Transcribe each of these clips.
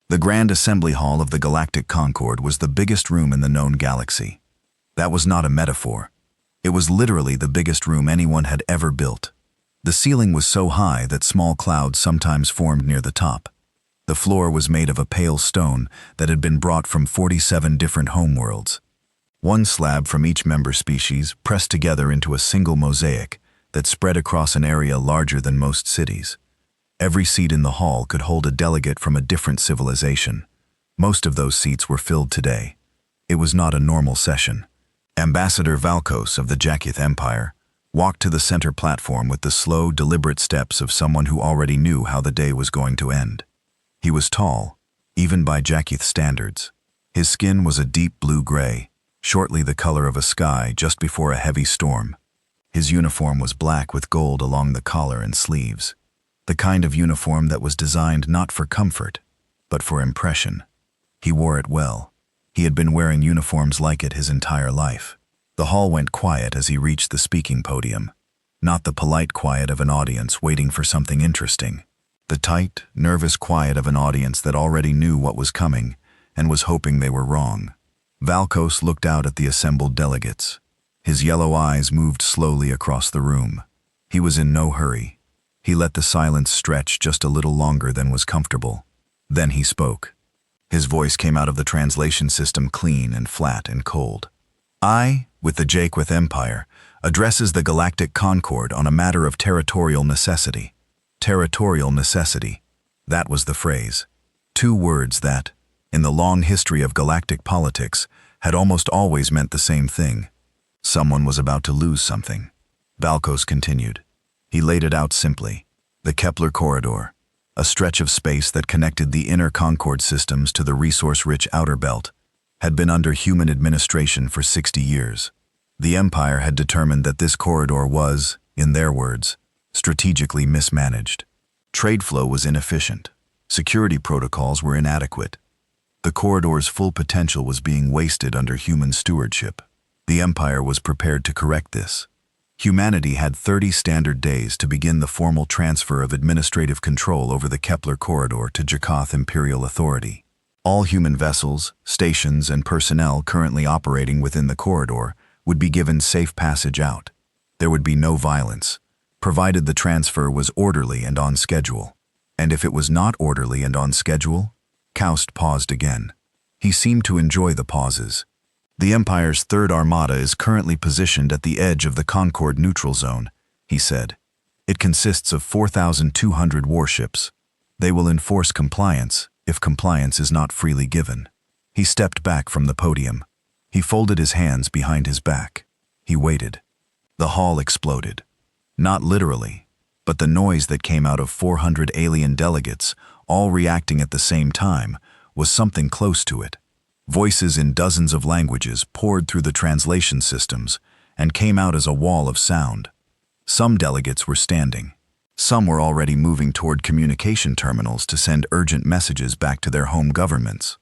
The Grand Assembly Hall of the Galactic Concord was the biggest room in the known galaxy. That was not a metaphor. It was literally the biggest room anyone had ever built. The ceiling was so high that small clouds sometimes formed near the top. The floor was made of a pale stone that had been brought from 47 different homeworlds. One slab from each member species pressed together into a single mosaic that spread across an area larger than most cities. Every seat in the hall could hold a delegate from a different civilization. Most of those seats were filled today. It was not a normal session. Ambassador Valkos of the Jakith Empire walked to the center platform with the slow, deliberate steps of someone who already knew how the day was going to end. He was tall, even by Jakith standards. His skin was a deep blue-gray, shortly the color of a sky just before a heavy storm. His uniform was black with gold along the collar and sleeves. The kind of uniform that was designed not for comfort, but for impression. He wore it well. He had been wearing uniforms like it his entire life. The hall went quiet as he reached the speaking podium. Not the polite quiet of an audience waiting for something interesting. The tight, nervous quiet of an audience that already knew what was coming and was hoping they were wrong. Valkos looked out at the assembled delegates. His yellow eyes moved slowly across the room. He was in no hurry. He let the silence stretch just a little longer than was comfortable. Then he spoke. His voice came out of the translation system clean and flat and cold. I, with the Jakith Empire, addresses the Galactic Concord on a matter of territorial necessity. Territorial necessity. That was the phrase. Two words that, in the long history of galactic politics, had almost always meant the same thing. Someone was about to lose something. Valkos continued. He laid it out simply. The Kepler Corridor, a stretch of space that connected the inner Concord systems to the resource-rich outer belt, had been under human administration for 60 years. The Empire had determined that this corridor was, in their words, strategically mismanaged. Trade flow was inefficient. Security protocols were inadequate. The corridor's full potential was being wasted under human stewardship. The Empire was prepared to correct this. Humanity had 30 standard days to begin the formal transfer of administrative control over the Kepler Corridor to Jakith Imperial Authority. All human vessels, stations, and personnel currently operating within the corridor would be given safe passage out. There would be no violence, provided the transfer was orderly and on schedule. And if it was not orderly and on schedule, Kaust paused again. He seemed to enjoy the pauses. The Empire's Third Armada is currently positioned at the edge of the Concord neutral zone, he said. It consists of 4,200 warships. They will enforce compliance if compliance is not freely given. He stepped back from the podium. He folded his hands behind his back. He waited. The hall exploded. Not literally, but the noise that came out of 400 alien delegates, all reacting at the same time, was something close to it. Voices in dozens of languages poured through the translation systems and came out as a wall of sound. Some delegates were standing. Some were already moving toward communication terminals to send urgent messages back to their home governments.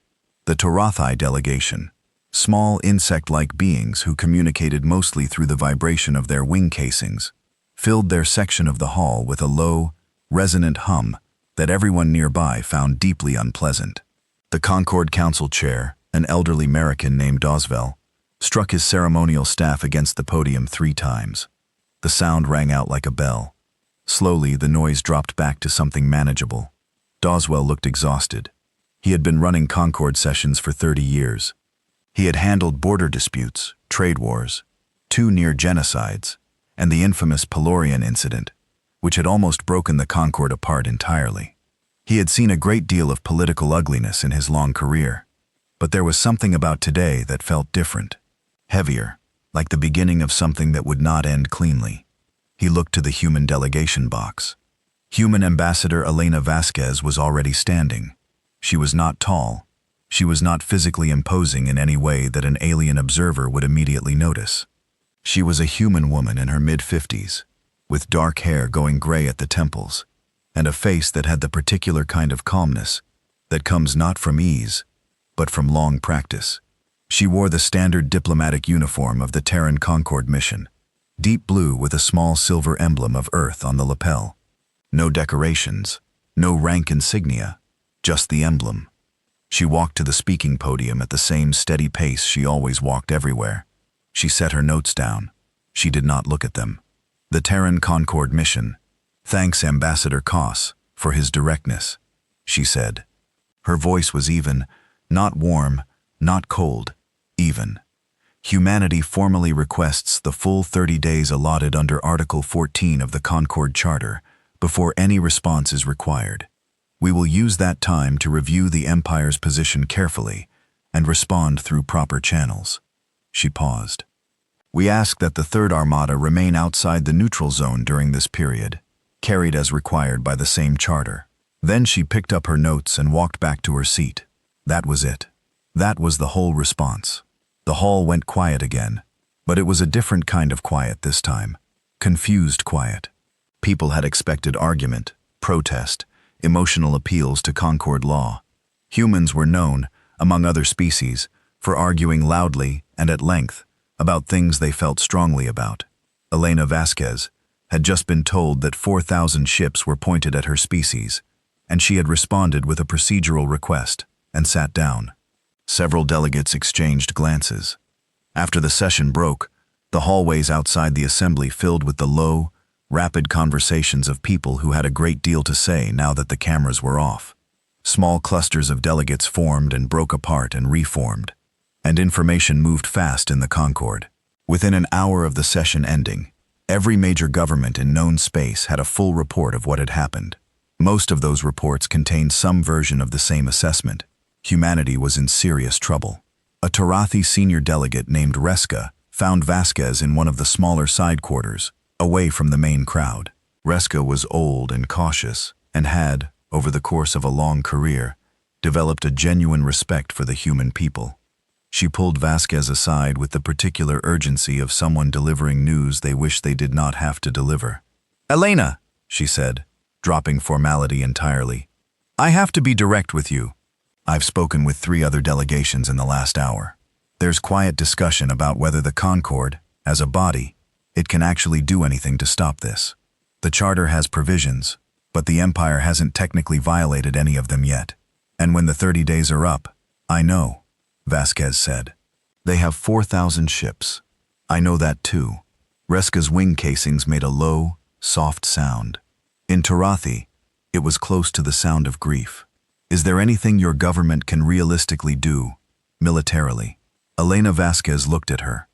The Torathi delegation, small insect-like beings who communicated mostly through the vibration of their wing casings, filled their section of the hall with a low, resonant hum that everyone nearby found deeply unpleasant. The Concord Council chair, an elderly American named Doswell, struck his ceremonial staff against the podium 3 times. The sound rang out like a bell. Slowly, the noise dropped back to something manageable. Doswell looked exhausted. He had been running Concord sessions for 30 years. He had handled border disputes, trade wars, 2 near genocides, and the infamous Pelorian incident, which had almost broken the Concord apart entirely. He had seen a great deal of political ugliness in his long career. But there was something about today that felt different, heavier, like the beginning of something that would not end cleanly. He looked to the human delegation box. Human Ambassador Elena Vasquez was already standing. She was not tall. She was not physically imposing in any way that an alien observer would immediately notice. She was a human woman in her mid-50s, with dark hair going gray at the temples, and a face that had the particular kind of calmness that comes not from ease, but from long practice. She wore the standard diplomatic uniform of the Terran Concord mission, deep blue with a small silver emblem of Earth on the lapel. No decorations, no rank insignia, just the emblem. She walked to the speaking podium at the same steady pace she always walked everywhere. She set her notes down. She did not look at them. The Terran Concord mission. Thanks, Ambassador Koss, for his directness, she said. Her voice was even, not warm, not cold, even. Humanity formally requests the full 30 days allotted under Article 14 of the Concord Charter before any response is required. We will use that time to review the Empire's position carefully and respond through proper channels. She paused. We ask that the Third Armada remain outside the neutral zone during this period, carried as required by the same charter. Then she picked up her notes and walked back to her seat. That was it. That was the whole response. The hall went quiet again, but it was a different kind of quiet this time. Confused quiet. People had expected argument, protest, emotional appeals to Concord law. Humans were known, among other species, for arguing loudly and at length about things they felt strongly about. Elena Vasquez had just been told that 4,000 ships were pointed at her species, and she had responded with a procedural request and sat down. Several delegates exchanged glances. After the session broke, the hallways outside the assembly filled with the low, rapid conversations of people who had a great deal to say now that the cameras were off. Small clusters of delegates formed and broke apart and reformed, and information moved fast in the Concord. Within an hour of the session ending, every major government in known space had a full report of what had happened. Most of those reports contained some version of the same assessment. Humanity was in serious trouble. A Tarathi senior delegate named Reska found Vasquez in one of the smaller side quarters, away from the main crowd. Reska was old and cautious and had, over the course of a long career, developed a genuine respect for the human people. She pulled Vasquez aside with the particular urgency of someone delivering news they wish they did not have to deliver. "Elena," she said, dropping formality entirely, "I have to be direct with you. I've spoken with 3 other delegations in the last hour. There's quiet discussion about whether the Concord, as a body, it can actually do anything to stop this. The Charter has provisions, but the Empire hasn't technically violated any of them yet. And when the 30 days are up, I know," Vasquez said. "They have 4,000 ships. I know that too." Reska's wing casings made a low, soft sound. In Tarathi, it was close to the sound of grief. "Is there anything your government can realistically do, militarily?" Elena Vasquez looked at her.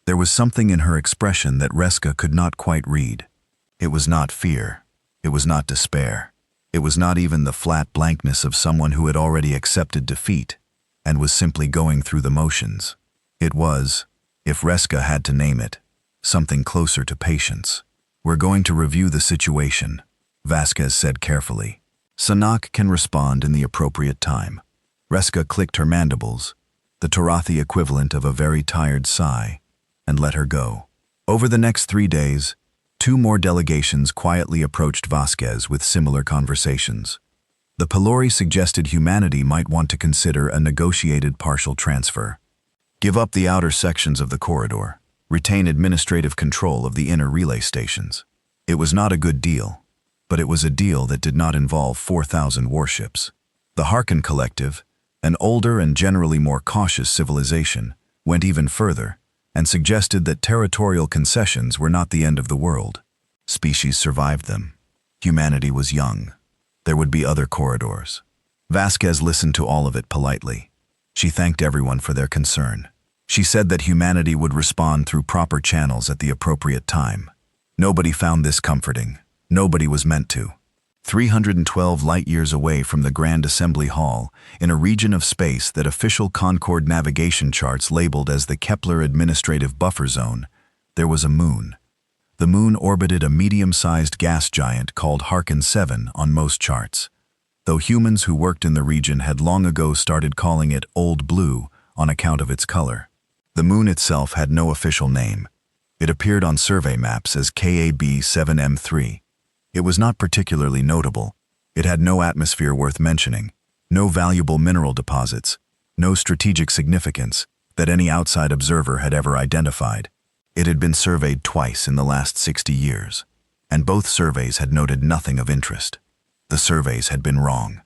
There was something in her expression that Reska could not quite read. It was not fear. It was not despair. It was not even the flat blankness of someone who had already accepted defeat and was simply going through the motions. It was, if Reska had to name it, something closer to patience. "We're going to review the situation," Vasquez said carefully. "Sanak can respond in the appropriate time." Reska clicked her mandibles, the Tarathi equivalent of a very tired sigh, and let her go. Over the next 3 days, 2 more delegations quietly approached Vasquez with similar conversations. The Pelori suggested humanity might want to consider a negotiated partial transfer. Give up the outer sections of the corridor, retain administrative control of the inner relay stations. It was not a good deal, but it was a deal that did not involve 4,000 warships. The Harkin Collective, an older and generally more cautious civilization, went even further and suggested that territorial concessions were not the end of the world. Species survived them. Humanity was young. There would be other corridors. Vasquez listened to all of it politely. She thanked everyone for their concern. She said that humanity would respond through proper channels at the appropriate time. Nobody found this comforting. Nobody was meant to. 312 light-years away from the Grand Assembly Hall, in a region of space that official Concord navigation charts labeled as the Kepler Administrative Buffer Zone, there was a moon. The moon orbited a medium-sized gas giant called Harkin 7 on most charts, though humans who worked in the region had long ago started calling it Old Blue on account of its color. The moon itself had no official name. It appeared on survey maps as KAB 7M3. It was not particularly notable. It had no atmosphere worth mentioning, no valuable mineral deposits, no strategic significance that any outside observer had ever identified. It had been surveyed twice in the last 60 years, and both surveys had noted nothing of interest. The surveys had been wrong.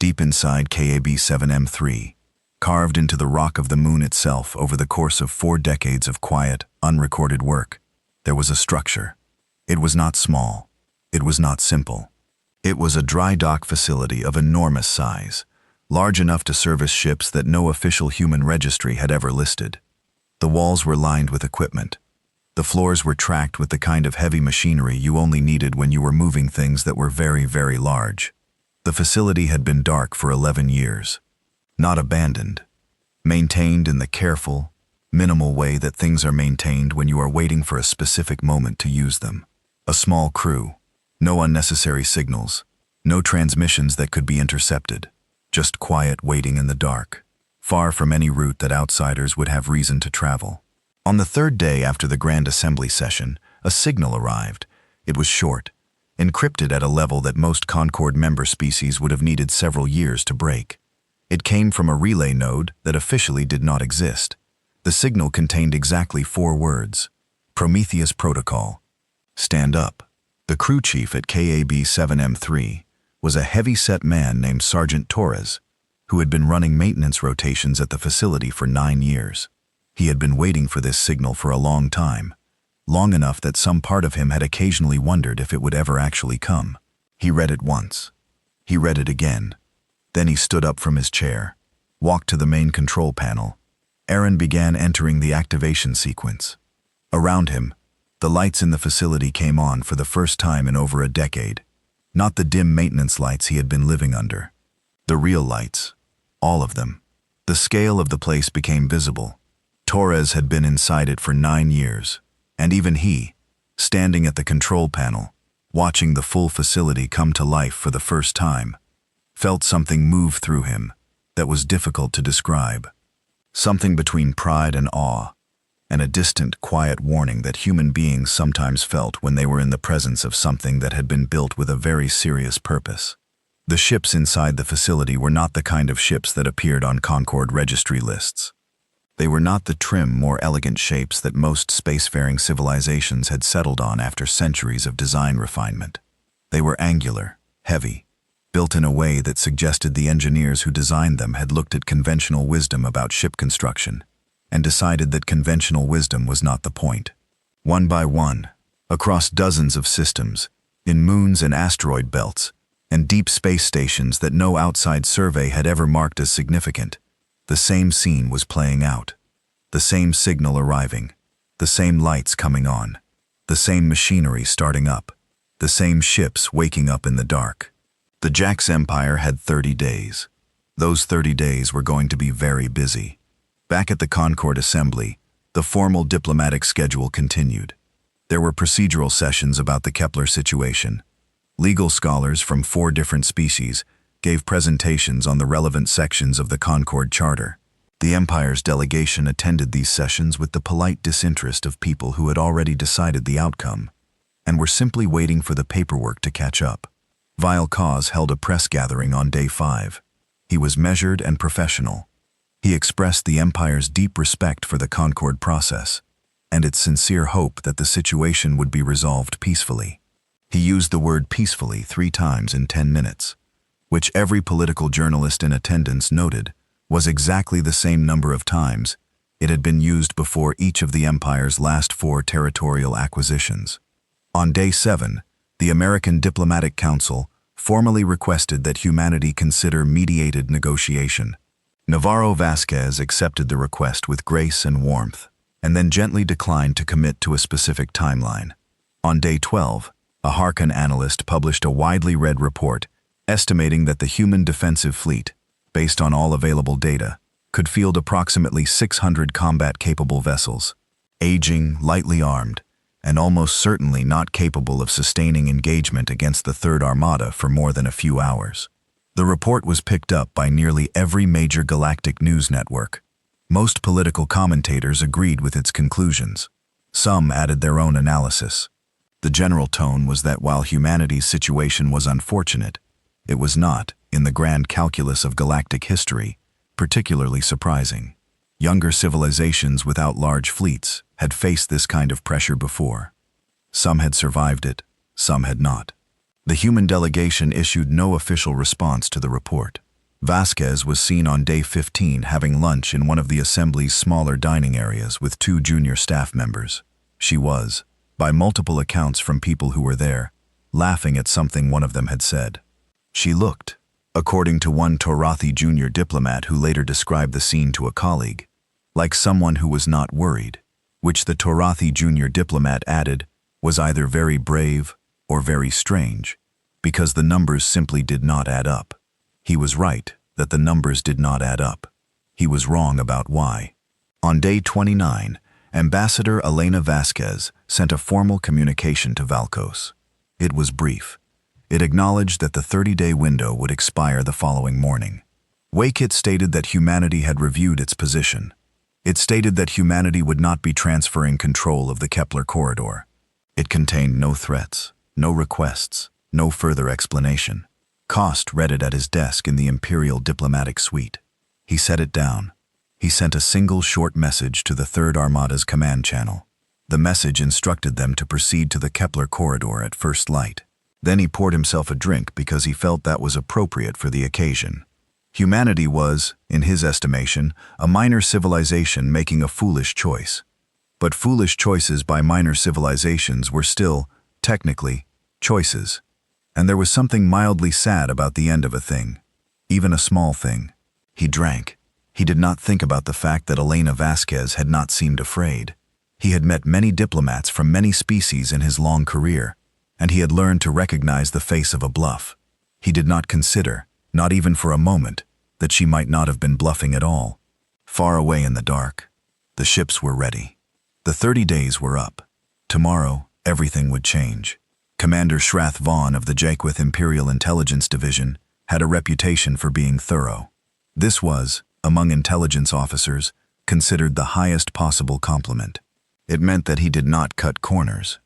deep inside KAB-7M3, carved into the rock of the moon itself over the course of 4 decades of quiet, unrecorded work, there was a structure. It was not small. It was not simple. It was a dry dock facility of enormous size, large enough to service ships that no official human registry had ever listed. The walls were lined with equipment. The floors were tracked with the kind of heavy machinery you only needed when you were moving things that were very, very large. The facility had been dark for 11 years. Not abandoned. Maintained in the careful, minimal way that things are maintained when you are waiting for a specific moment to use them. A small crew. No unnecessary signals. No transmissions that could be intercepted. Just quiet waiting in the dark, far from any route that outsiders would have reason to travel. On the 3rd day after the Grand Assembly session, a signal arrived. It was short, encrypted at a level that most Concord member species would have needed several years to break. It came from a relay node that officially did not exist. The signal contained exactly 4 words: Prometheus Protocol. Stand up. The crew chief at KAB-7M3 was a heavy-set man named Sergeant Torres, who had been running maintenance rotations at the facility for 9 years. He had been waiting for this signal for a long time, long enough that some part of him had occasionally wondered if it would ever actually come. He read it once. He read it again. Then he stood up from his chair, walked to the main control panel. Aaron began entering the activation sequence. Around him, the lights in the facility came on for the first time in over a decade. Not the dim maintenance lights he had been living under. The real lights. All of them. The scale of the place became visible. Torres had been inside it for 9 years, and even he, standing at the control panel, watching the full facility come to life for the first time, felt something move through him that was difficult to describe. Something between pride and awe, and a distant, quiet warning that human beings sometimes felt when they were in the presence of something that had been built with a very serious purpose. The ships inside the facility were not the kind of ships that appeared on Concord registry lists. They were not the trim, more elegant shapes that most spacefaring civilizations had settled on after centuries of design refinement. They were angular, heavy, built in a way that suggested the engineers who designed them had looked at conventional wisdom about ship construction and decided that conventional wisdom was not the point. One by one, across dozens of systems, in moons and asteroid belts, and deep space stations that no outside survey had ever marked as significant, the same scene was playing out. The same signal arriving, the same lights coming on, the same machinery starting up, the same ships waking up in the dark. The Jax Empire had 30 days. Those 30 days were going to be very busy. Back at the Concord Assembly, the formal diplomatic schedule continued. There were procedural sessions about the Kepler situation. Legal scholars from 4 different species gave presentations on the relevant sections of the Concord Charter. The Empire's delegation attended these sessions with the polite disinterest of people who had already decided the outcome and were simply waiting for the paperwork to catch up. Vile Cause held a press gathering on day 5. He was measured and professional. He expressed the Empire's deep respect for the Concord process and its sincere hope that the situation would be resolved peacefully. He used the word peacefully 3 times in 10 minutes, which every political journalist in attendance noted was exactly the same number of times it had been used before each of the Empire's last 4 territorial acquisitions. On day 7, the American Diplomatic Council formally requested that humanity consider mediated negotiation. Navarro Vasquez accepted the request with grace and warmth, and then gently declined to commit to a specific timeline. On day 12, a Harkin analyst published a widely read report estimating that the human defensive fleet, based on all available data, could field approximately 600 combat-capable vessels, aging, lightly armed, and almost certainly not capable of sustaining engagement against the Third Armada for more than a few hours. The report was picked up by nearly every major galactic news network. Most political commentators agreed with its conclusions. Some added their own analysis. The general tone was that while humanity's situation was unfortunate, it was not, in the grand calculus of galactic history, particularly surprising. Younger civilizations without large fleets had faced this kind of pressure before. Some had survived it, some had not. The human delegation issued no official response to the report. Vasquez was seen on day 15 having lunch in one of the assembly's smaller dining areas with 2 junior staff members. She was, by multiple accounts from people who were there, laughing at something one of them had said. She looked, according to one Torathi junior diplomat who later described the scene to a colleague, like someone who was not worried, which the Torathi junior diplomat added was either very brave or very strange, because the numbers simply did not add up. He was right that the numbers did not add up. He was wrong about why. On day 29, Ambassador Elena Vasquez sent a formal communication to Valkos. It was brief. It acknowledged that the 30-day window would expire the following morning. Wakit stated that humanity had reviewed its position. It stated that humanity would not be transferring control of the Kepler corridor. It contained no threats, no requests, no further explanation. Kost read it at his desk in the Imperial Diplomatic Suite. He set it down. He sent a single short message to the Third Armada's command channel. The message instructed them to proceed to the Kepler corridor at first light. Then he poured himself a drink because he felt that was appropriate for the occasion. Humanity was, in his estimation, a minor civilization making a foolish choice. But foolish choices by minor civilizations were still, technically, choices. And there was something mildly sad about the end of a thing, even a small thing. He drank. He did not think about the fact that Elena Vasquez had not seemed afraid. He had met many diplomats from many species in his long career, and he had learned to recognize the face of a bluff. He did not consider, not even for a moment, that she might not have been bluffing at all. Far away in the dark, the ships were ready. The 30 days were up. Tomorrow, everything would change. Commander Shrath Vaughn of the Jaquith Imperial Intelligence Division had a reputation for being thorough. This was, among intelligence officers, considered the highest possible compliment. It meant that he did not cut corners.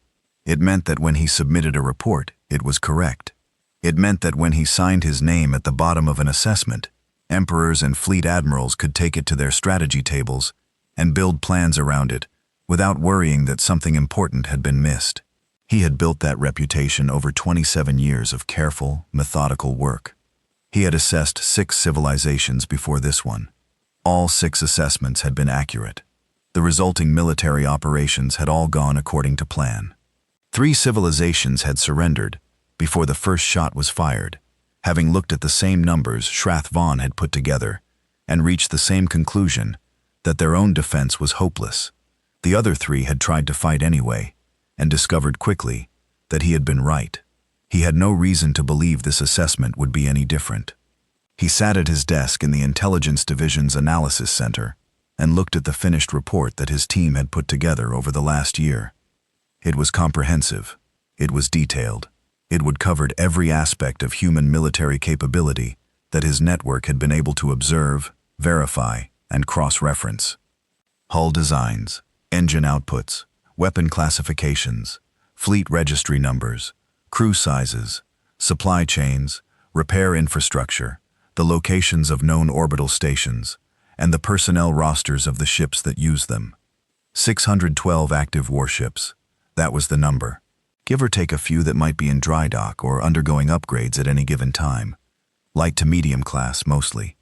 It meant that when he submitted a report, it was correct. It meant that when he signed his name at the bottom of an assessment, emperors and fleet admirals could take it to their strategy tables and build plans around it without worrying that something important had been missed. He had built that reputation over 27 years of careful, methodical work. He had assessed 6 civilizations before this one. All 6 assessments had been accurate. The resulting military operations had all gone according to plan. 3 civilizations had surrendered before the first shot was fired, having looked at the same numbers Shrath Vaughn had put together and reached the same conclusion that their own defense was hopeless. The other 3 had tried to fight anyway, and discovered quickly that he had been right. He had no reason to believe this assessment would be any different. He sat at his desk in the Intelligence Division's Analysis Center and looked at the finished report that his team had put together over the last year. It was comprehensive. It was detailed. It would cover every aspect of human military capability that his network had been able to observe, verify, and cross-reference. Hull designs, engine outputs, weapon classifications, fleet registry numbers, crew sizes, supply chains, repair infrastructure, the locations of known orbital stations, and the personnel rosters of the ships that use them. 612 active warships. That was the number. Give or take a few that might be in dry dock or undergoing upgrades at any given time. Light to medium class, mostly.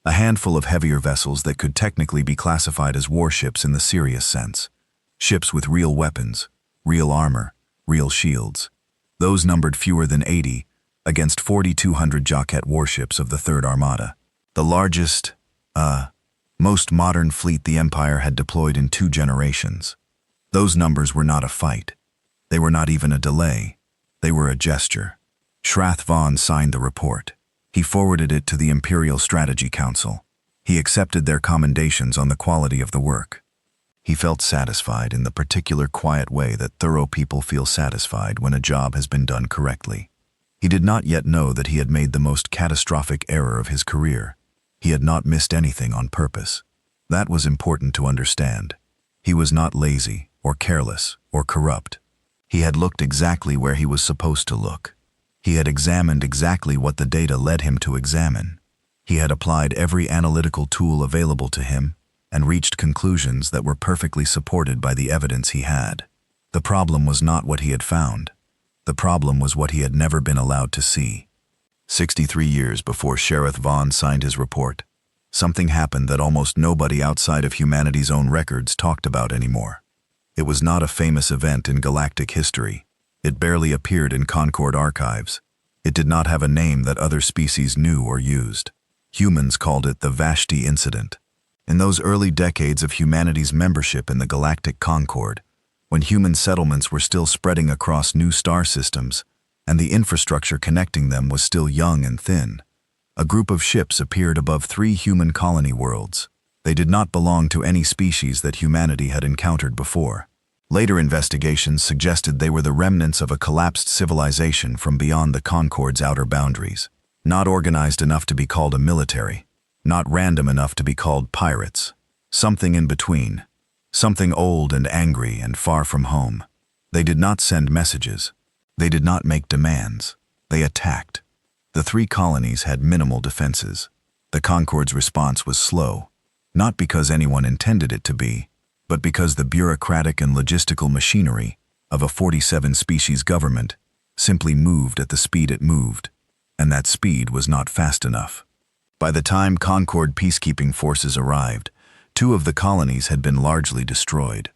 A handful of heavier vessels that could technically be classified as warships in the serious sense. Ships with real weapons, real armor, real shields. Those numbered fewer than 80 against 4,200 Jaquet warships of the Third Armada. The largest, most modern fleet the Empire had deployed in 2 generations. Those numbers were not a fight. They were not even a delay. They were a gesture. Shrath Vaughn signed the report. He forwarded it to the Imperial Strategy Council. He accepted their commendations on the quality of the work. He felt satisfied in the particular quiet way that thorough people feel satisfied when a job has been done correctly. He did not yet know that he had made the most catastrophic error of his career. He had not missed anything on purpose. That was important to understand. He was not lazy, or careless, or corrupt. He had looked exactly where he was supposed to look. He had examined exactly what the data led him to examine. He had applied every analytical tool available to him and reached conclusions that were perfectly supported by the evidence he had. The problem was not what he had found. The problem was what he had never been allowed to see. 63 years before Sheriff Vaughn signed his report, something happened that almost nobody outside of humanity's own records talked about anymore. It was not a famous event in galactic history. It barely appeared in Concord archives. It did not have a name that other species knew or used. Humans called it the Vashti Incident. In those early decades of humanity's membership in the Galactic Concord, when human settlements were still spreading across new star systems, and the infrastructure connecting them was still young and thin, a group of ships appeared above 3 human colony worlds. They did not belong to any species that humanity had encountered before. Later investigations suggested they were the remnants of a collapsed civilization from beyond the Concord's outer boundaries, not organized enough to be called a military, not random enough to be called pirates, something in between, something old and angry and far from home. They did not send messages. They did not make demands. They attacked. The 3 colonies had minimal defenses. The Concord's response was slow, not because anyone intended it to be, but because the bureaucratic and logistical machinery of a 47-species government simply moved at the speed it moved, and that speed was not fast enough. By the time Concord peacekeeping forces arrived, 2 of the colonies had been largely destroyed.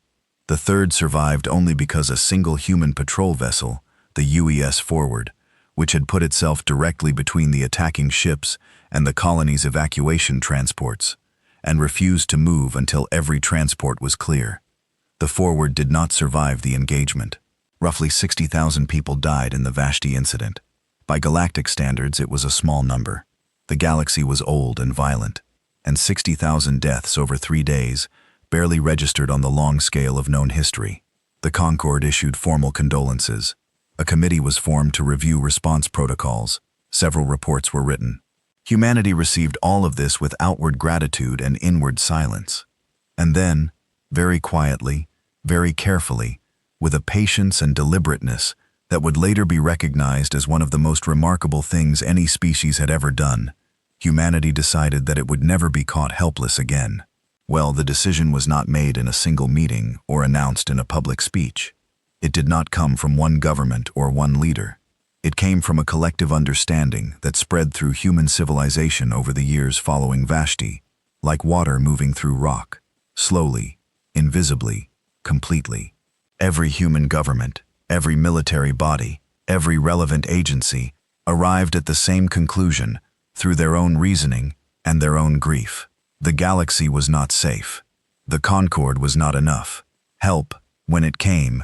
The 3rd survived only because a single human patrol vessel, the UES Forward, which had put itself directly between the attacking ships and the colony's evacuation transports, and refused to move until every transport was clear. The Forward did not survive the engagement. Roughly 60,000 people died in the Vashti Incident. By galactic standards, it was a small number. The galaxy was old and violent, and 60,000 deaths over 3 days barely registered on the long scale of known history. The Concord issued formal condolences. A committee was formed to review response protocols. Several reports were written. Humanity received all of this with outward gratitude and inward silence. And then, very quietly, very carefully, with a patience and deliberateness that would later be recognized as one of the most remarkable things any species had ever done, humanity decided that it would never be caught helpless again. Well, the decision was not made in a single meeting or announced in a public speech. It did not come from one government or one leader. It came from a collective understanding that spread through human civilization over the years following Vashti, like water moving through rock, slowly, invisibly, completely. Every human government, every military body, every relevant agency arrived at the same conclusion through their own reasoning and their own grief. The galaxy was not safe. The Concord was not enough. Help, when it came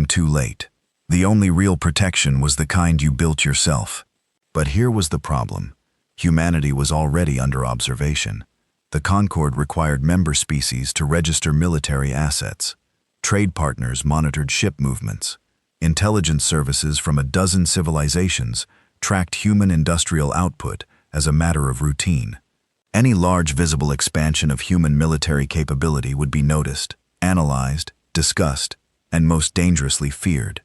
too late. The only real protection was the kind you built yourself. But here was the problem. Humanity was already under observation. The Concord required member species to register military assets. Trade partners monitored ship movements. Intelligence services from a dozen civilizations tracked human industrial output as a matter of routine. Any large visible expansion of human military capability would be noticed, analyzed, discussed, and most dangerously feared.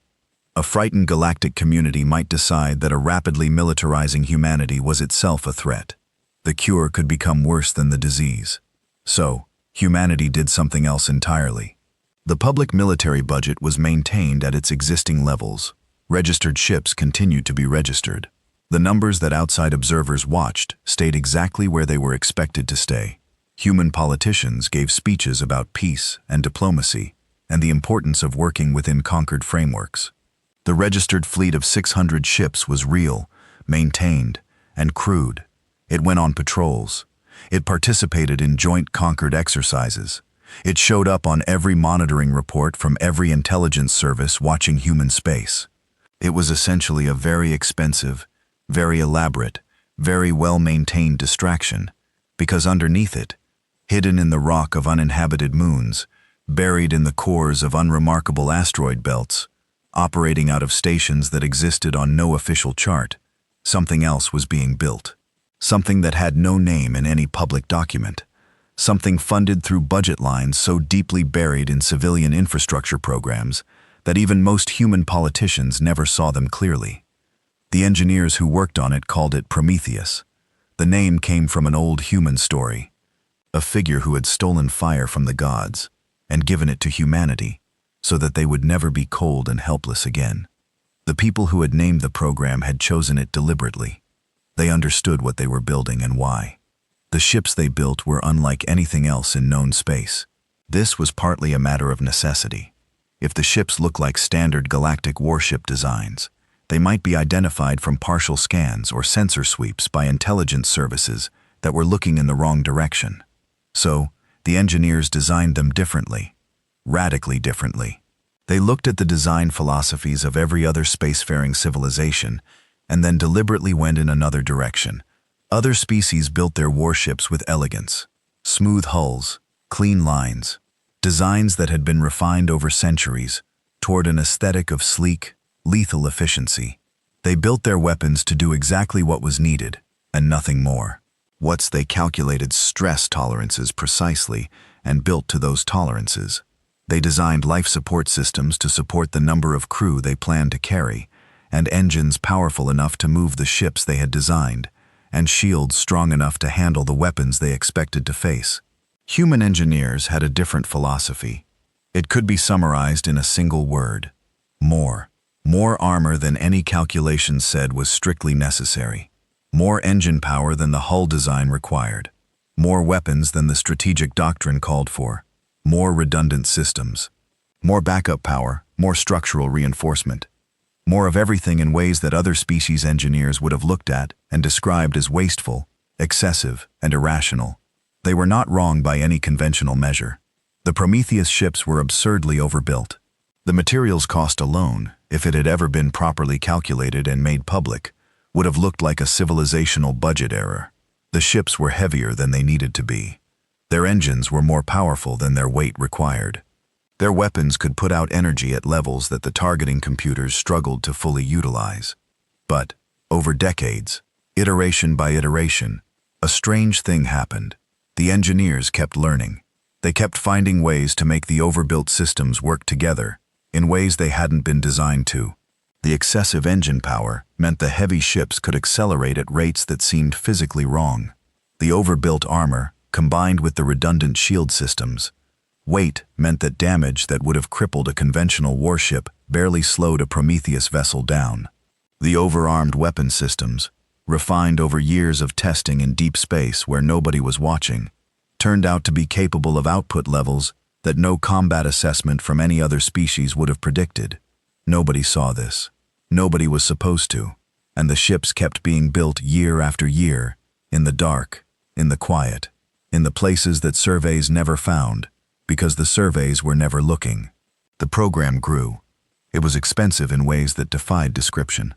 A frightened galactic community might decide that a rapidly militarizing humanity was itself a threat. The cure could become worse than the disease. So, humanity did something else entirely. The public military budget was maintained at its existing levels. Registered ships continued to be registered. The numbers that outside observers watched stayed exactly where they were expected to stay. Human politicians gave speeches about peace and diplomacy and the importance of working within conquered frameworks. The registered fleet of 600 ships was real, maintained, and crewed. It went on patrols. It participated in joint conquered exercises. It showed up on every monitoring report from every intelligence service watching human space. It was essentially a very expensive, very elaborate, very well-maintained distraction, because underneath it, hidden in the rock of uninhabited moons, buried in the cores of unremarkable asteroid belts, operating out of stations that existed on no official chart, something else was being built. Something that had no name in any public document. Something funded through budget lines so deeply buried in civilian infrastructure programs that even most human politicians never saw them clearly. The engineers who worked on it called it Prometheus. The name came from an old human story, a figure who had stolen fire from the gods and given it to humanity so that they would never be cold and helpless again. The people who had named the program had chosen it deliberately. They understood what they were building and why. The ships they built were unlike anything else in known space. This was partly a matter of necessity. If the ships looked like standard galactic warship designs, they might be identified from partial scans or sensor sweeps by intelligence services that were looking in the wrong direction. So, the engineers designed them differently, radically differently. They looked at the design philosophies of every other spacefaring civilization and then deliberately went in another direction. Other species built their warships with elegance, smooth hulls, clean lines, designs that had been refined over centuries toward an aesthetic of sleek, lethal efficiency. They built their weapons to do exactly what was needed, and nothing more. They calculated stress tolerances precisely and built to those tolerances. They designed life support systems to support the number of crew they planned to carry, and engines powerful enough to move the ships they had designed, and shields strong enough to handle the weapons they expected to face. Human engineers had a different philosophy. It could be summarized in a single word: more. More armor than any calculation said was strictly necessary. More engine power than the hull design required. More weapons than the strategic doctrine called for. More redundant systems. More backup power, more structural reinforcement. More of everything in ways that other species engineers would have looked at and described as wasteful, excessive, and irrational. They were not wrong by any conventional measure. The Prometheus ships were absurdly overbuilt. The materials cost alone, if it had ever been properly calculated and made public, would have looked like a civilizational budget error. The ships were heavier than they needed to be. Their engines were more powerful than their weight required. Their weapons could put out energy at levels that the targeting computers struggled to fully utilize. But, over decades, iteration by iteration, a strange thing happened. The engineers kept learning. They kept finding ways to make the overbuilt systems work together, in ways they hadn't been designed to. The excessive engine power meant the heavy ships could accelerate at rates that seemed physically wrong. The overbuilt armor, combined with the redundant shield systems, weight meant that damage that would have crippled a conventional warship barely slowed a Prometheus vessel down. The overarmed weapon systems, refined over years of testing in deep space where nobody was watching, turned out to be capable of output levels that no combat assessment from any other species would have predicted. Nobody saw this. Nobody was supposed to, and the ships kept being built year after year, in the dark, in the quiet, in the places that surveys never found, because the surveys were never looking. The program grew. It was expensive in ways that defied description.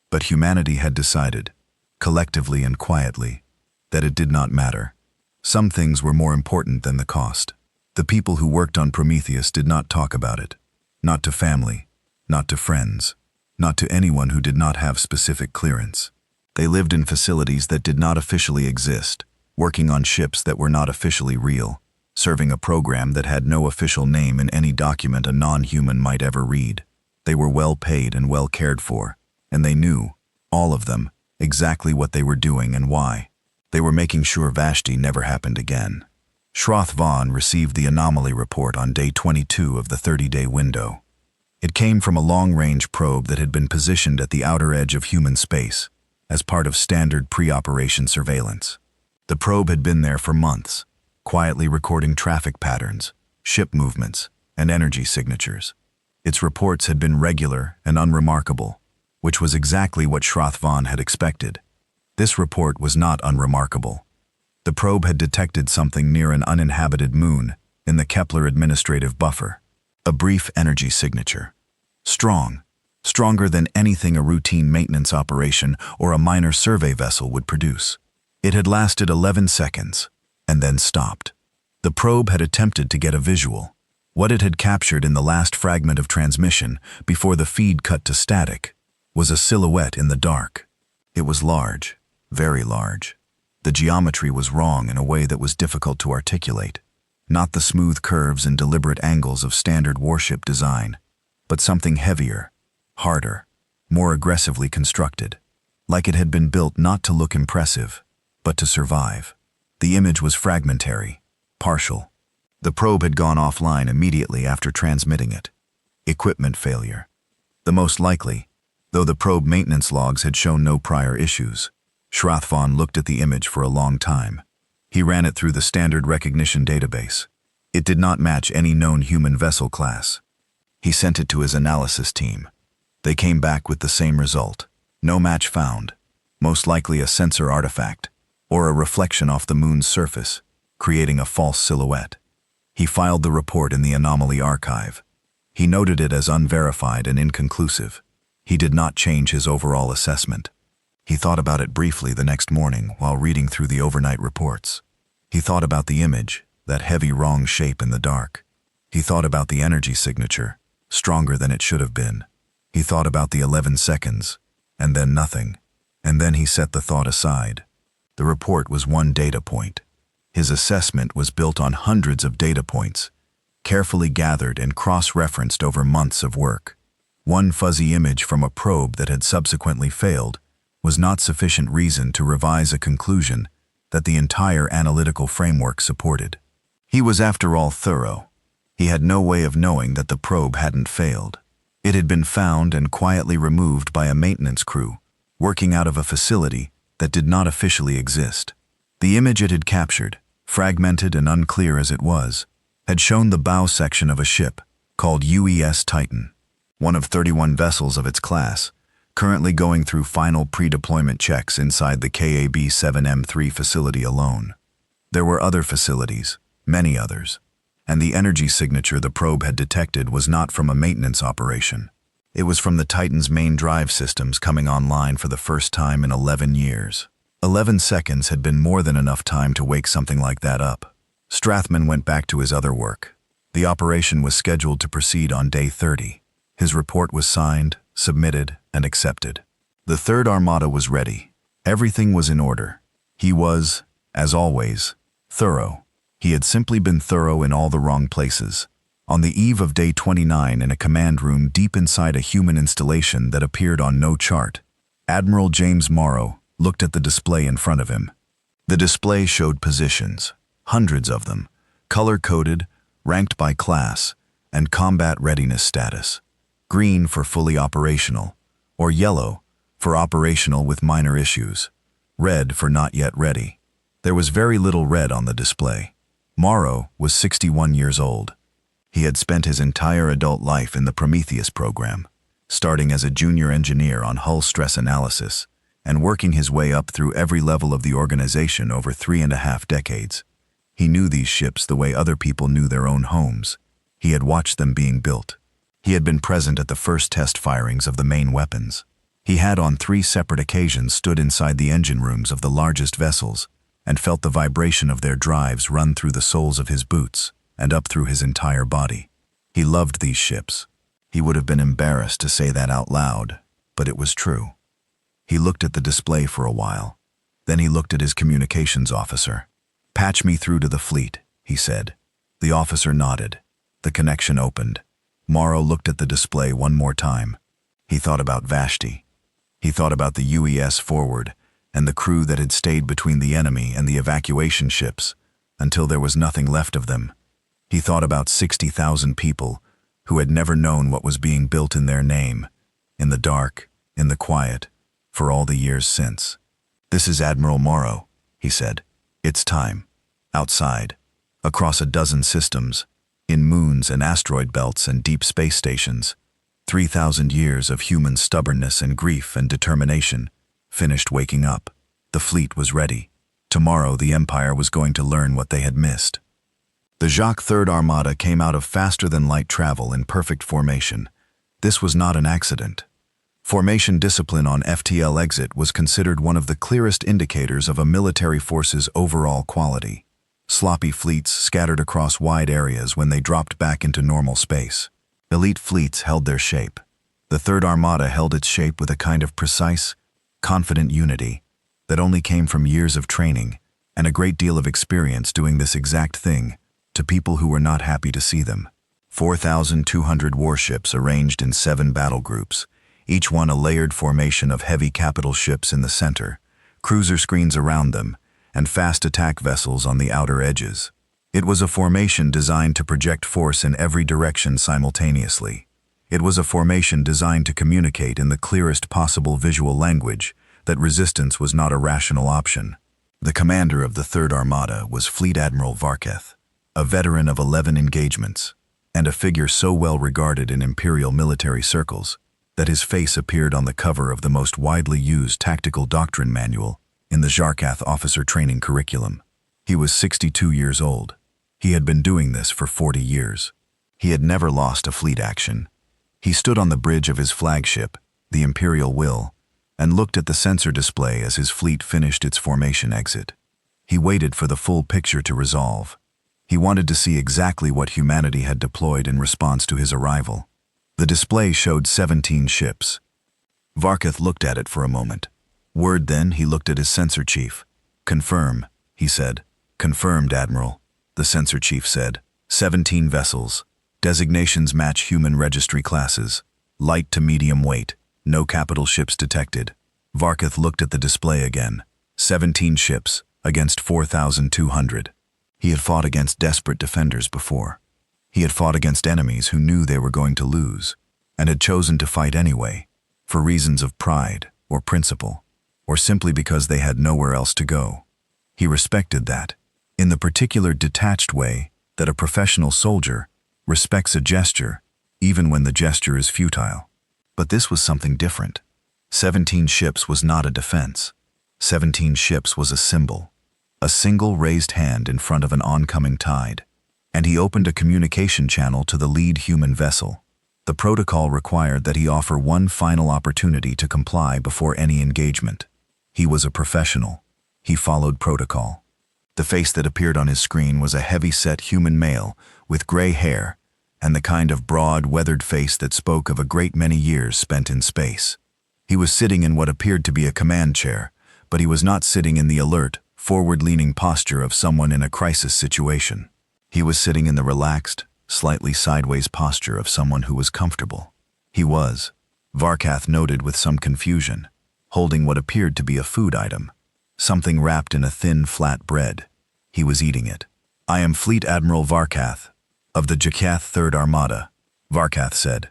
But humanity had decided, collectively and quietly, that it did not matter. Some things were more important than the cost. The people who worked on Prometheus did not talk about it. Not to family, not to friends, not to anyone who did not have specific clearance. They lived in facilities that did not officially exist, working on ships that were not officially real, serving a program that had no official name in any document a non-human might ever read. They were well paid and well cared for, and they knew, all of them, exactly what they were doing and why. They were making sure Vashti never happened again. Shroth Vaughn received the anomaly report on day 22 of the 30-day window. It came from a long-range probe that had been positioned at the outer edge of human space, as part of standard pre-operation surveillance. The probe had been there for months, quietly recording traffic patterns, ship movements, and energy signatures. Its reports had been regular and unremarkable, which was exactly what Shroth Vaughn had expected. This report was not unremarkable. The probe had detected something near an uninhabited moon in the Kepler administrative buffer, a brief energy signature. Strong, stronger than anything a routine maintenance operation or a minor survey vessel would produce. It had lasted 11 seconds, and then stopped. The probe had attempted to get a visual. What it had captured in the last fragment of transmission, before the feed cut to static, was a silhouette in the dark. It was large, very large. The geometry was wrong in a way that was difficult to articulate. Not the smooth curves and deliberate angles of standard warship design, but something heavier, harder, more aggressively constructed, like it had been built not to look impressive, but to survive. The image was fragmentary, partial. The probe had gone offline immediately after transmitting it. Equipment failure. The most likely, though the probe maintenance logs had shown no prior issues. Shrathvon looked at the image for a long time. He ran it through the standard recognition database. It did not match any known human vessel class. He sent it to his analysis team. They came back with the same result. No match found. Most likely a sensor artifact, or a reflection off the moon's surface, creating a false silhouette. He filed the report in the anomaly archive. He noted it as unverified and inconclusive. He did not change his overall assessment. He thought about it briefly the next morning while reading through the overnight reports. He thought about the image, that heavy wrong shape in the dark. He thought about the energy signature, stronger than it should have been. He thought about the 11 seconds, and then nothing. And then he set the thought aside. The report was one data point. His assessment was built on hundreds of data points, carefully gathered and cross-referenced over months of work. One fuzzy image from a probe that had subsequently failed was not sufficient reason to revise a conclusion that the entire analytical framework supported. He was, after all, thorough. He had no way of knowing that the probe hadn't failed. It had been found and quietly removed by a maintenance crew, working out of a facility that did not officially exist. The image it had captured, fragmented and unclear as it was, had shown the bow section of a ship called UES Titan, one of 31 vessels of its class, currently going through final pre-deployment checks inside the KAB-7M3 facility alone. There were other facilities, many others, and the energy signature the probe had detected was not from a maintenance operation. It was from the Titan's main drive systems coming online for the first time in 11 years. 11 seconds had been more than enough time to wake something like that up. Strathman went back to his other work. The operation was scheduled to proceed on day 30. His report was signed, submitted, and accepted. The Third Armada was ready. Everything was in order. He was, as always, thorough. He had simply been thorough in all the wrong places. On the eve of day 29 in a command room deep inside a human installation that appeared on no chart, Admiral James Morrow looked at the display in front of him. The display showed positions, hundreds of them, color-coded, ranked by class, and combat readiness status. Green for fully operational, or yellow for operational with minor issues, red for not yet ready. There was very little red on the display. Morrow was 61 years old. He had spent his entire adult life in the Prometheus program, starting as a junior engineer on hull stress analysis and working his way up through every level of the organization over 3.5 decades. He knew these ships the way other people knew their own homes. He had watched them being built. He had been present at the first test firings of the main weapons. He had on 3 separate occasions stood inside the engine rooms of the largest vessels and felt the vibration of their drives run through the soles of his boots and up through his entire body. He loved these ships. He would have been embarrassed to say that out loud, but it was true. He looked at the display for a while. Then he looked at his communications officer. "Patch me through to the fleet," he said. The officer nodded. The connection opened. Morrow looked at the display one more time. He thought about Vashti. He thought about the UES Forward and the crew that had stayed between the enemy and the evacuation ships until there was nothing left of them. He thought about 60,000 people who had never known what was being built in their name, in the dark, in the quiet, for all the years since. "This is Admiral Morrow," he said. "It's time. Outside. Across a dozen systems. In moons and asteroid belts and deep space stations. 3,000 years of human stubbornness and grief and determination finished waking up. The fleet was ready. Tomorrow the Empire was going to learn what they had missed." The Jacques Third Armada came out of faster-than-light travel in perfect formation. This was not an accident. Formation discipline on FTL exit was considered one of the clearest indicators of a military force's overall quality. Sloppy fleets scattered across wide areas when they dropped back into normal space. Elite fleets held their shape. The Third Armada held its shape with a kind of precise, confident unity that only came from years of training and a great deal of experience doing this exact thing to people who were not happy to see them. 4,200 warships arranged in 7 battle groups, each one a layered formation of heavy capital ships in the center, cruiser screens around them, and fast attack vessels on the outer edges. It was a formation designed to project force in every direction simultaneously. It was a formation designed to communicate in the clearest possible visual language that resistance was not a rational option. The commander of the Third Armada was Fleet Admiral Varketh, a veteran of 11 engagements, and a figure so well regarded in Imperial military circles that his face appeared on the cover of the most widely used tactical doctrine manual in the Jarkath officer training curriculum. He was 62 years old. He had been doing this for 40 years. He had never lost a fleet action. He stood on the bridge of his flagship, the Imperial Will, and looked at the sensor display as his fleet finished its formation exit. He waited for the full picture to resolve. He wanted to see exactly what humanity had deployed in response to his arrival. The display showed 17 ships. Varketh looked at it for a moment. Word then, he looked at his sensor chief. "Confirm," he said. "Confirmed, Admiral," the sensor chief said. 17 vessels. Designations match human registry classes. Light to medium weight. No capital ships detected. Varketh looked at the display again. 17 ships against 4,200. He had fought against desperate defenders before. He had fought against enemies who knew they were going to lose, and had chosen to fight anyway, for reasons of pride or principle, or simply because they had nowhere else to go. He respected that, in the particular detached way that a professional soldier respects a gesture, even when the gesture is futile. But this was something different. 17 ships was not a defense. 17 ships was a symbol, a single raised hand in front of an oncoming tide. And he opened a communication channel to the lead human vessel. The protocol required that he offer one final opportunity to comply before any engagement. He was a professional. He followed protocol. The face that appeared on his screen was a heavy-set human male with gray hair and the kind of broad, weathered face that spoke of a great many years spent in space. He was sitting in what appeared to be a command chair, but he was not sitting in the alert, forward-leaning posture of someone in a crisis situation. He was sitting in the relaxed, slightly sideways posture of someone who was comfortable. He was, Varketh noted with some confusion, holding what appeared to be a food item, something wrapped in a thin, flat bread. He was eating it. "I am Fleet Admiral Varketh, of the Jarkath Third Armada," Varketh said.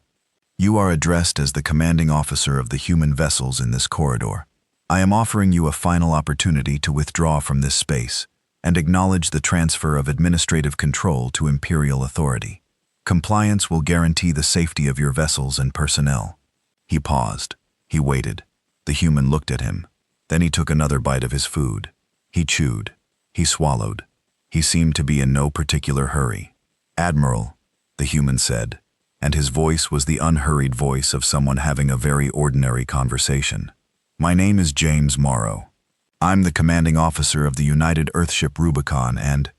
"You are addressed as the commanding officer of the human vessels in this corridor. I am offering you a final opportunity to withdraw from this space and acknowledge the transfer of administrative control to Imperial authority. Compliance will guarantee the safety of your vessels and personnel." He paused. He waited. The human looked at him. Then he took another bite of his food. He chewed. He swallowed. He seemed to be in no particular hurry. "Admiral," the human said, and his voice was the unhurried voice of someone having a very ordinary conversation. "My name is James Morrow. I'm the commanding officer of the United Earthship Rubicon and—"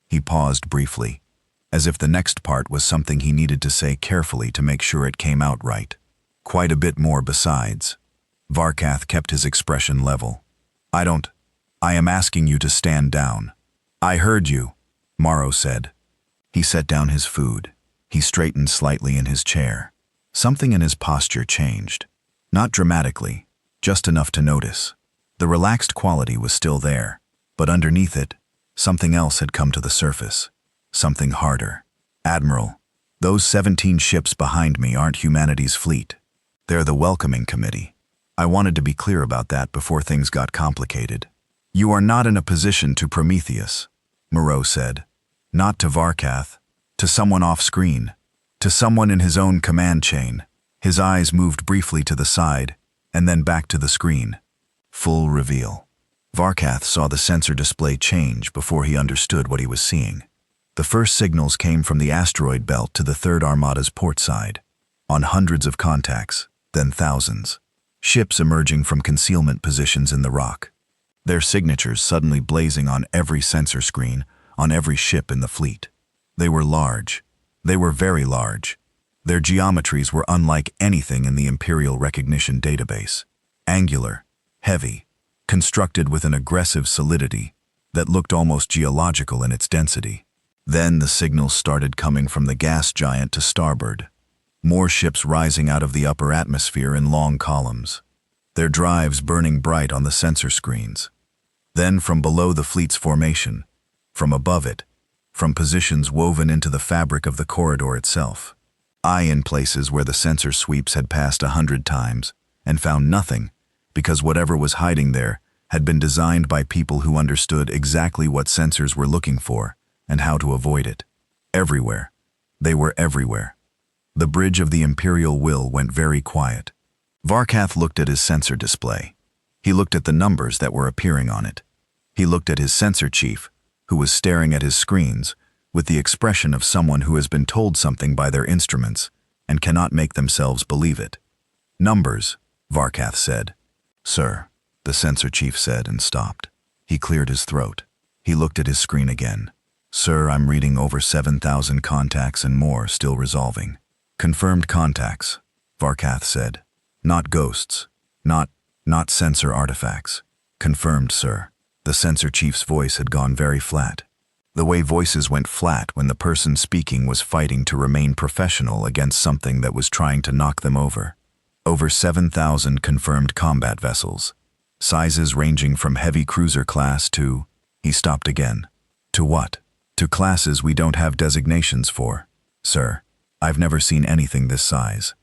He paused briefly, as if the next part was something he needed to say carefully to make sure it came out right. Quite a bit more besides. Varketh kept his expression level. I am asking you to stand down." "I heard you," Morrow said. He set down his food. He straightened slightly in his chair. Something in his posture changed. Not dramatically, just enough to notice. The relaxed quality was still there, but underneath it, something else had come to the surface. Something harder. "Admiral, those 17 ships behind me aren't humanity's fleet. They're the welcoming committee. I wanted to be clear about that before things got complicated." "You are not in a position to Prometheus," Moreau said. Not to Varketh, to someone off-screen, to someone in his own command chain. His eyes moved briefly to the side, and then back to the screen. Full reveal. Varketh saw the sensor display change before he understood what he was seeing. The first signals came from the asteroid belt to the Third Armada's port side, on hundreds of contacts, then thousands. Ships emerging from concealment positions in the rock. Their signatures suddenly blazing on every sensor screen, on every ship in the fleet. They were large. They were very large. Their geometries were unlike anything in the Imperial Recognition database. Angular, heavy, constructed with an aggressive solidity that looked almost geological in its density. Then the signals started coming from the gas giant to starboard. More ships rising out of the upper atmosphere in long columns, their drives burning bright on the sensor screens. Then from below the fleet's formation, from above it, from positions woven into the fabric of the corridor itself. In places where the sensor sweeps had passed 100 times and found nothing, because whatever was hiding there had been designed by people who understood exactly what sensors were looking for and how to avoid it. Everywhere. They were everywhere. The bridge of the Imperial will went very quiet. Varkath looked at his sensor display. He looked at the numbers that were appearing on it. He looked at his sensor chief, who was staring at his screens with the expression of someone who has been told something by their instruments and cannot make themselves believe it. "Numbers," Varkath said. "Sir," the sensor chief said and stopped. He cleared his throat. He looked at his screen again. "Sir, I'm reading over 7,000 contacts and more still resolving." "Confirmed contacts," Varkath said. "Not ghosts. Not sensor artifacts." "Confirmed, sir." The sensor chief's voice had gone very flat. The way voices went flat when the person speaking was fighting to remain professional against something that was trying to knock them over. "Over 7,000 confirmed combat vessels. Sizes ranging from heavy cruiser class to..." He stopped again. "To what?" "To classes we don't have designations for, sir. I've never seen anything this size.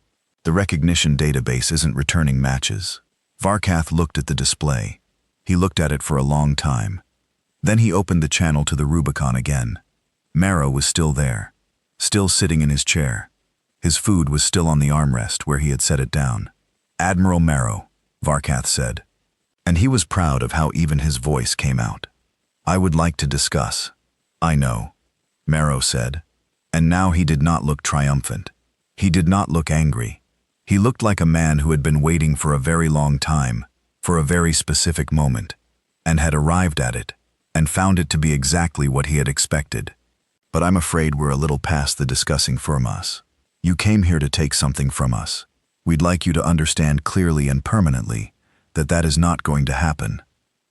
The recognition database isn't returning matches." Varkath looked at the display. He looked at it for a long time. Then he opened the channel to the Rubicon again. Marrow was still there, still sitting in his chair. His food was still on the armrest where he had set it down. "Admiral Marrow," Varkath said. And he was proud of how even his voice came out. "I would like to discuss." "I know," Marrow said. And now he did not look triumphant. He did not look angry. He looked like a man who had been waiting for a very long time, for a very specific moment, and had arrived at it, and found it to be exactly what he had expected. "But I'm afraid we're a little past the discussing from us. You came here to take something from us. We'd like you to understand clearly and permanently that that is not going to happen.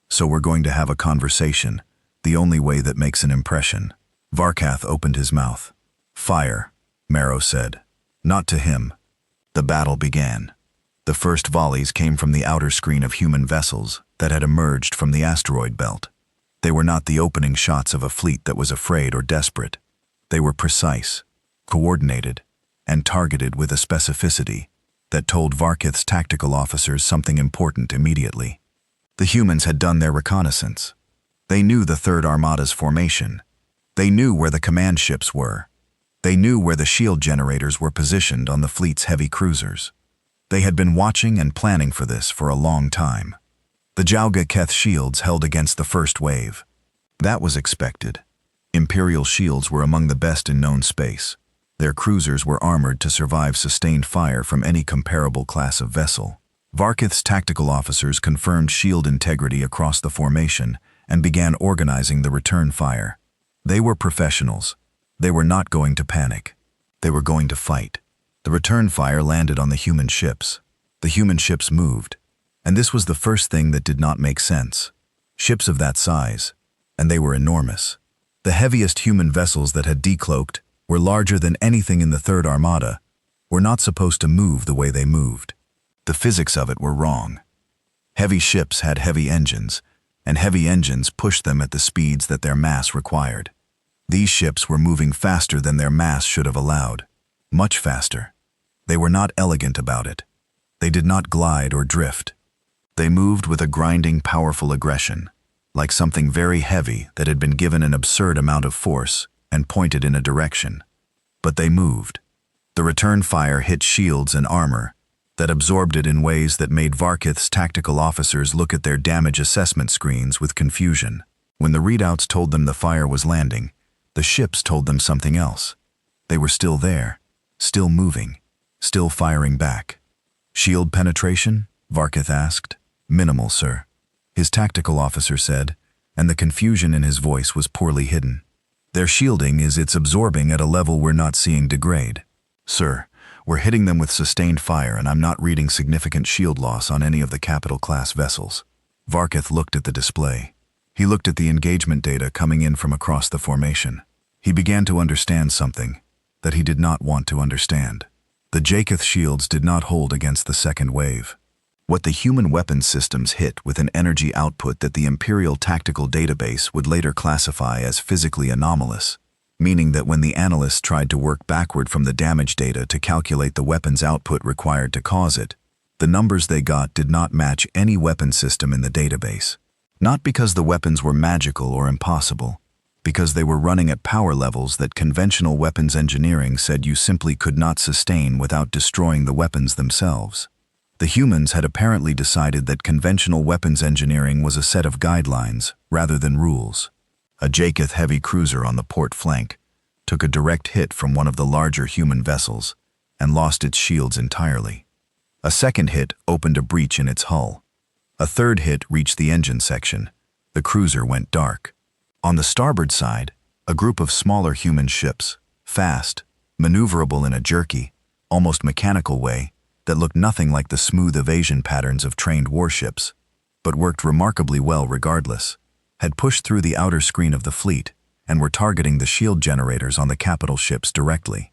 So we're going to have a conversation, the only way that makes an impression." Varkath opened his mouth. "Fire," Marrow said. Not to him. The battle began. The first volleys came from the outer screen of human vessels that had emerged from the asteroid belt. They were not the opening shots of a fleet that was afraid or desperate. They were precise, coordinated, and targeted with a specificity that told Varkath's tactical officers something important immediately. The humans had done their reconnaissance. They knew the Third Armada's formation. They knew where the command ships were. They knew where the shield generators were positioned on the fleet's heavy cruisers. They had been watching and planning for this for a long time. The Jauga Keth shields held against the first wave. That was expected. Imperial shields were among the best in known space. Their cruisers were armored to survive sustained fire from any comparable class of vessel. Varkath's tactical officers confirmed shield integrity across the formation and began organizing the return fire. They were professionals. They were not going to panic. They were going to fight. The return fire landed on the human ships. The human ships moved. And this was the first thing that did not make sense. Ships of that size, and they were enormous. The heaviest human vessels that had decloaked were larger than anything in the Third Armada, were not supposed to move the way they moved. The physics of it were wrong. Heavy ships had heavy engines, and heavy engines pushed them at the speeds that their mass required. These ships were moving faster than their mass should have allowed. Much faster. They were not elegant about it. They did not glide or drift. They moved with a grinding, powerful aggression, like something very heavy that had been given an absurd amount of force and pointed in a direction. But they moved. The return fire hit shields and armor that absorbed it in ways that made Varkath's tactical officers look at their damage assessment screens with confusion. When the readouts told them the fire was landing, the ships told them something else. They were still there, still moving, still firing back. "Shield penetration?" Varkath asked. "Minimal, sir," his tactical officer said, and the confusion in his voice was poorly hidden. "Their shielding is it's absorbing at a level we're not seeing degrade. Sir, we're hitting them with sustained fire and I'm not reading significant shield loss on any of the capital-class vessels." Varkath looked at the display. He looked at the engagement data coming in from across the formation. He began to understand something that he did not want to understand. The Jaketh shields did not hold against the second wave. What the human weapons systems hit with an energy output that the Imperial Tactical Database would later classify as physically anomalous, meaning that when the analysts tried to work backward from the damage data to calculate the weapons output required to cause it, The numbers they got did not match any weapon system in the database. Not because the weapons were magical or impossible, because they were running at power levels that conventional weapons engineering said you simply could not sustain without destroying the weapons themselves. The humans had apparently decided that conventional weapons engineering was a set of guidelines rather than rules. A Jaketh heavy cruiser on the port flank took a direct hit from one of the larger human vessels and lost its shields entirely. A second hit opened a breach in its hull. A third hit reached the engine section. The cruiser went dark. On the starboard side, a group of smaller human ships, fast, maneuverable in a jerky, almost mechanical way, that looked nothing like the smooth evasion patterns of trained warships, but worked remarkably well regardless, had pushed through the outer screen of the fleet and were targeting the shield generators on the capital ships directly.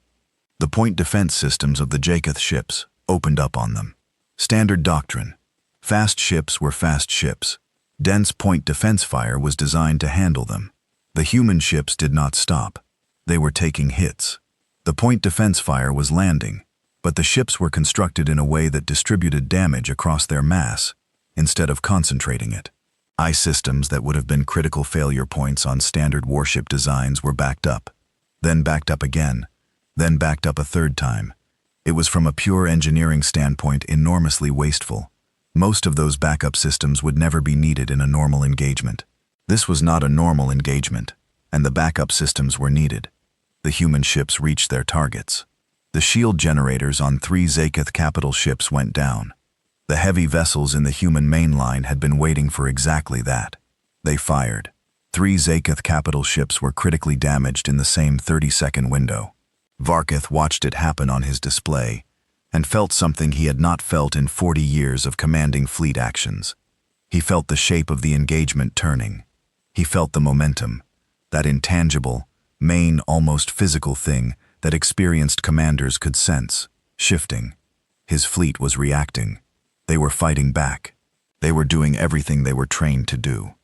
The point defense systems of the Jaketh ships opened up on them. Standard doctrine. Fast ships were fast ships. Dense point defense fire was designed to handle them. The human ships did not stop. They were taking hits. The point defense fire was landing, but the ships were constructed in a way that distributed damage across their mass instead of concentrating it. Eye systems that would have been critical failure points on standard warship designs were backed up, then backed up again, then backed up a third time. It was from a pure engineering standpoint enormously wasteful. Most of those backup systems would never be needed in a normal engagement. This was not a normal engagement, and the backup systems were needed. The human ships reached their targets. The shield generators on 3 Jaketh capital ships went down. The heavy vessels in the human main line had been waiting for exactly that. They fired. 3 Jaketh capital ships were critically damaged in the same 30-second window. Varketh watched it happen on his display and felt something he had not felt in 40 years of commanding fleet actions. He felt the shape of the engagement turning. He felt the momentum, that intangible, main, almost physical thing that experienced commanders could sense, shifting. His fleet was reacting. They were fighting back. They were doing everything they were trained to do.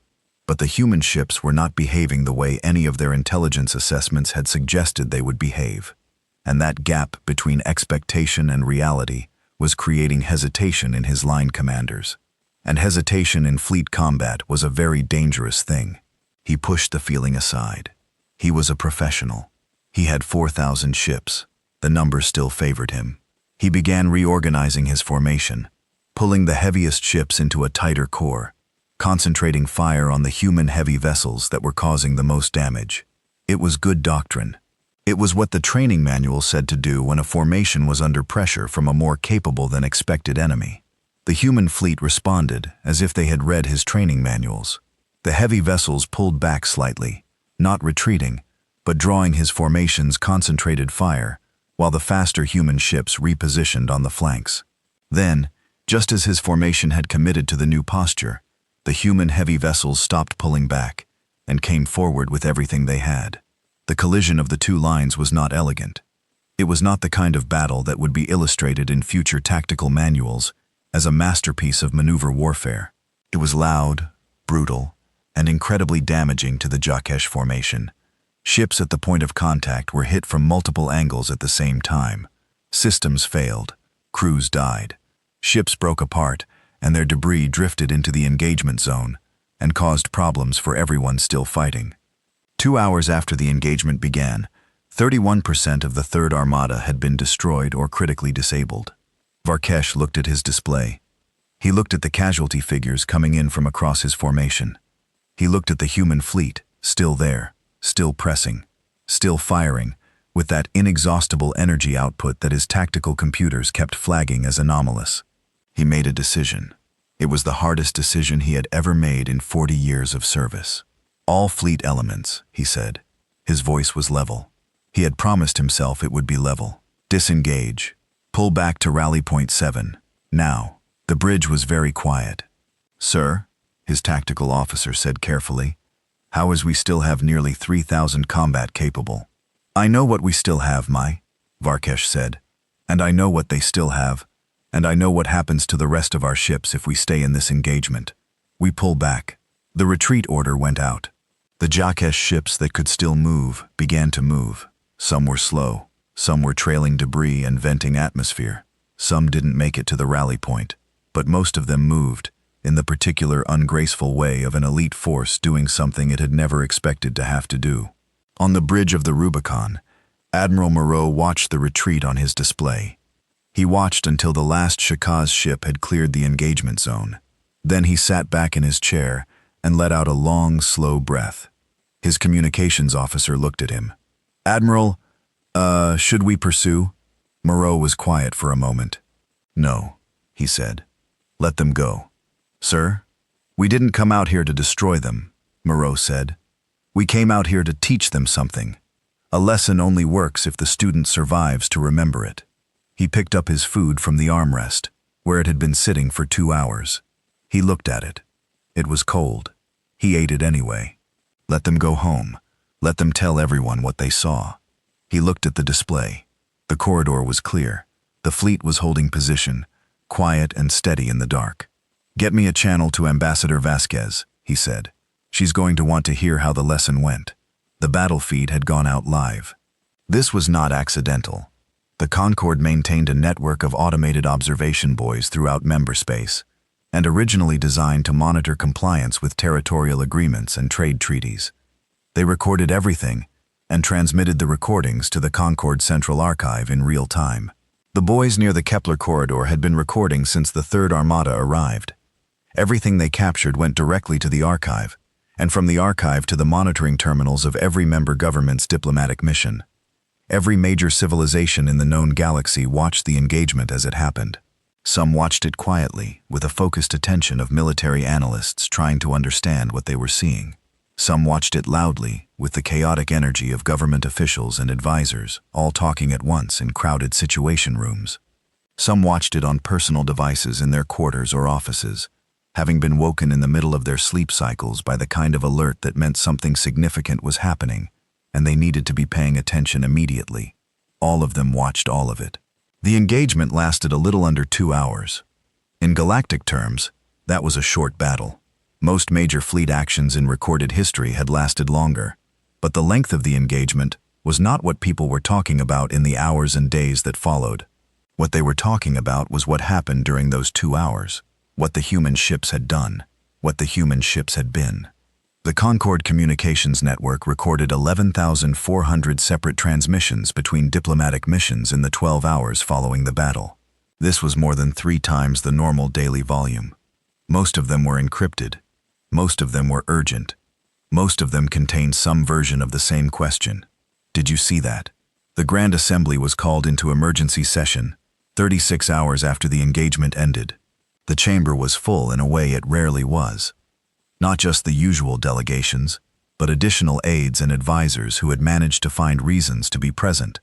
But the human ships were not behaving the way any of their intelligence assessments had suggested they would behave. And that gap between expectation and reality was creating hesitation in his line commanders. And hesitation in fleet combat was a very dangerous thing. He pushed the feeling aside. He was a professional. He had 4,000 ships. The number still favored him. He began reorganizing his formation, pulling the heaviest ships into a tighter core, concentrating fire on the human heavy vessels that were causing the most damage. It was good doctrine. It was what the training manual said to do when a formation was under pressure from a more capable than expected enemy. The human fleet responded as if they had read his training manuals. The heavy vessels pulled back slightly, not retreating, but drawing his formation's concentrated fire, while the faster human ships repositioned on the flanks. Then, just as his formation had committed to the new posture, the human heavy vessels stopped pulling back and came forward with everything they had. The collision of the two lines was not elegant. It was not the kind of battle that would be illustrated in future tactical manuals as a masterpiece of maneuver warfare. It was loud, brutal, and incredibly damaging to the Jaketh formation. Ships at the point of contact were hit from multiple angles at the same time. Systems failed. Crews died. Ships broke apart, and their debris drifted into the engagement zone and caused problems for everyone still fighting. 2 hours after the engagement began, 31% of the Third Armada had been destroyed or critically disabled. Varketh looked at his display. He looked at the casualty figures coming in from across his formation. He looked at the human fleet, still there, still pressing, still firing, with that inexhaustible energy output that his tactical computers kept flagging as anomalous. He made a decision. It was the hardest decision he had ever made in 40 years of service. All fleet elements, he said. His voice was level. He had promised himself it would be level. Disengage. Pull back to rally point 7. Now. The bridge was very quiet. Sir, his tactical officer said carefully, how is we still have nearly 3,000 combat capable? I know what we still have, Varketh said. And I know what they still have. And I know what happens to the rest of our ships if we stay in this engagement. We pull back. The retreat order went out. The Jaketh ships that could still move began to move. Some were slow. Some were trailing debris and venting atmosphere. Some didn't make it to the rally point, but most of them moved, in the particular ungraceful way of an elite force doing something it had never expected to have to do. On the bridge of the Rubicon, Admiral Moreau watched the retreat on his display. He watched until the last Shaka's ship had cleared the engagement zone. Then he sat back in his chair and let out a long, slow breath. His communications officer looked at him. "Admiral, should we pursue?" Moreau was quiet for a moment. "No," he said. "Let them go." "Sir, we didn't come out here to destroy them," Moreau said. "We came out here to teach them something. A lesson only works if the student survives to remember it." He picked up his food from the armrest, where it had been sitting for 2 hours. He looked at it. It was cold. He ate it anyway. Let them go home. Let them tell everyone what they saw. He looked at the display. The corridor was clear. The fleet was holding position, quiet and steady in the dark. "Get me a channel to Ambassador Vasquez," he said. "She's going to want to hear how the lesson went." The battle feed had gone out live. This was not accidental. The Concorde maintained a network of automated observation buoys throughout member space, and originally designed to monitor compliance with territorial agreements and trade treaties. They recorded everything and transmitted the recordings to the Concorde Central Archive in real time. The buoys near the Kepler corridor had been recording since the Third Armada arrived. Everything they captured went directly to the archive, and from the archive to the monitoring terminals of every member government's diplomatic mission. Every major civilization in the known galaxy watched the engagement as it happened. Some watched it quietly, with a focused attention of military analysts trying to understand what they were seeing. Some watched it loudly, with the chaotic energy of government officials and advisors, all talking at once in crowded situation rooms. Some watched it on personal devices in their quarters or offices, having been woken in the middle of their sleep cycles by the kind of alert that meant something significant was happening, and they needed to be paying attention immediately. All of them watched all of it. The engagement lasted a little under 2 hours. In galactic terms, that was a short battle. Most major fleet actions in recorded history had lasted longer, but the length of the engagement was not what people were talking about in the hours and days that followed. What they were talking about was what happened during those 2 hours, what the human ships had done, what the human ships had been. The Concorde Communications Network recorded 11,400 separate transmissions between diplomatic missions in the 12 hours following the battle. This was more than 3 times the normal daily volume. Most of them were encrypted. Most of them were urgent. Most of them contained some version of the same question. Did you see that? The Grand Assembly was called into emergency session 36 hours after the engagement ended. The chamber was full in a way it rarely was. Not just the usual delegations, but additional aides and advisors who had managed to find reasons to be present,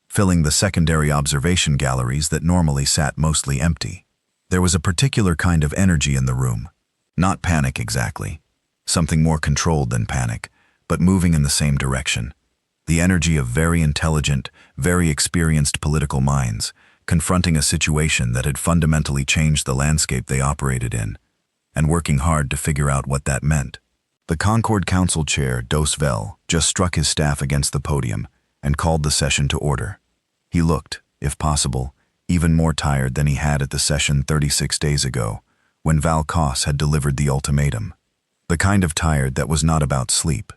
filling the secondary observation galleries that normally sat mostly empty. There was a particular kind of energy in the room. Not panic exactly. Something more controlled than panic, but moving in the same direction. The energy of very intelligent, very experienced political minds, confronting a situation that had fundamentally changed the landscape they operated in, and working hard to figure out what that meant. The Concorde Council Chair, Dosvel, just struck his staff against the podium and called the session to order. He looked, if possible, even more tired than he had at the session 36 days ago, when Val Koss had delivered the ultimatum. The kind of tired that was not about sleep.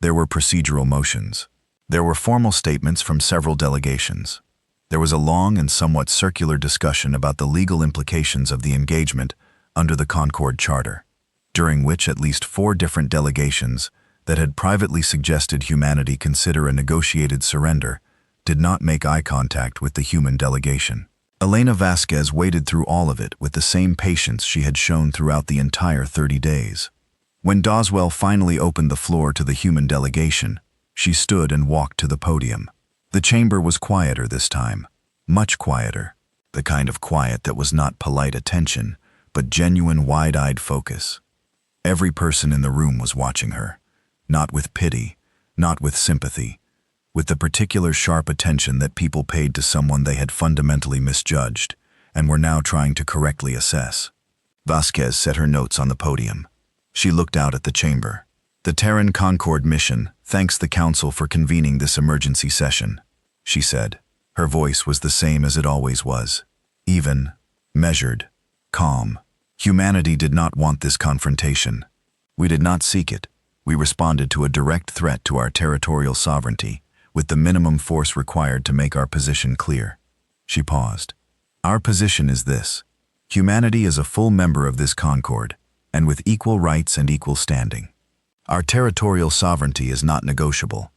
There were procedural motions. There were formal statements from several delegations. There was a long and somewhat circular discussion about the legal implications of the engagement under the Concorde Charter, during which at least 4 different delegations that had privately suggested humanity consider a negotiated surrender did not make eye contact with the human delegation. Elena Vasquez waited through all of it with the same patience she had shown throughout the entire 30 days. When Doswell finally opened the floor to the human delegation, she stood and walked to the podium. The chamber was quieter this time, much quieter, the kind of quiet that was not polite attention, but genuine wide-eyed focus. Every person in the room was watching her, not with pity, not with sympathy, with the particular sharp attention that people paid to someone they had fundamentally misjudged and were now trying to correctly assess. Vasquez set her notes on the podium. She looked out at the chamber. "The Terran Concorde mission thanks the Council for convening this emergency session," she said. Her voice was the same as it always was, Even, measured, calm. Humanity did not want this confrontation. We did not seek it. We responded to a direct threat to our territorial sovereignty, with the minimum force required to make our position clear. She paused. Our position is this. Humanity is a full member of this concord, and with equal rights and equal standing. Our territorial sovereignty is not negotiable.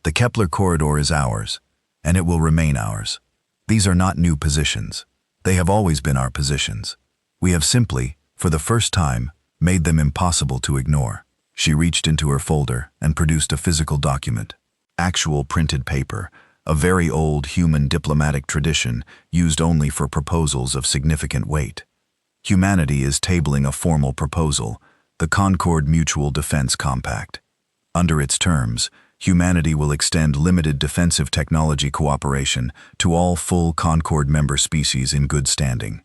The Kepler corridor is ours, and it will remain ours. These are not new positions. They have always been our positions. We have simply, for the first time, made them impossible to ignore. She reached into her folder and produced a physical document. Actual printed paper, a very old human diplomatic tradition used only for proposals of significant weight. Humanity is tabling a formal proposal, the Concord Mutual Defense Compact. Under its terms, humanity will extend limited defensive technology cooperation to all full Concord member species in good standing.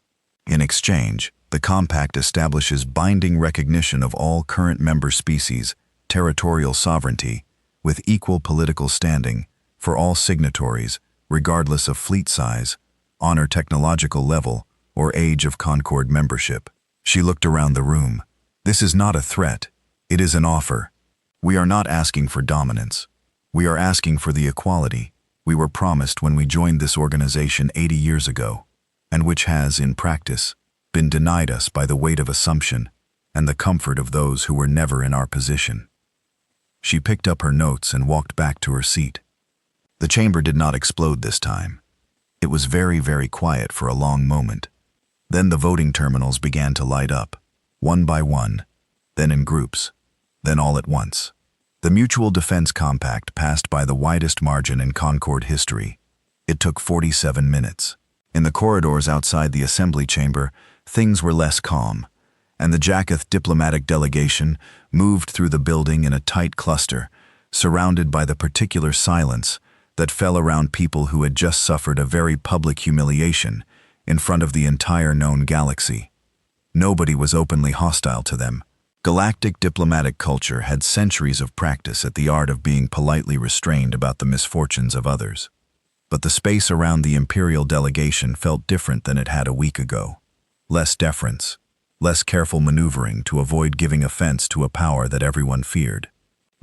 In exchange, the compact establishes binding recognition of all current member species, territorial sovereignty, with equal political standing, for all signatories, regardless of fleet size, honor technological level, or age of Concord membership. She looked around the room. This is not a threat. It is an offer. We are not asking for dominance. We are asking for the equality we were promised when we joined this organization 80 years ago, and which has, in practice, been denied us by the weight of assumption and the comfort of those who were never in our position. She picked up her notes and walked back to her seat. The chamber did not explode this time. It was very, very quiet for a long moment. Then the voting terminals began to light up, one by one, then in groups, then all at once. The Mutual Defense Compact passed by the widest margin in Concord history. It took 47 minutes. In the corridors outside the assembly chamber, things were less calm, and the Jacoth diplomatic delegation moved through the building in a tight cluster, surrounded by the particular silence that fell around people who had just suffered a very public humiliation in front of the entire known galaxy. Nobody was openly hostile to them. Galactic diplomatic culture had centuries of practice at the art of being politely restrained about the misfortunes of others. But the space around the Imperial delegation felt different than it had a week ago. Less deference, less careful maneuvering to avoid giving offense to a power that everyone feared.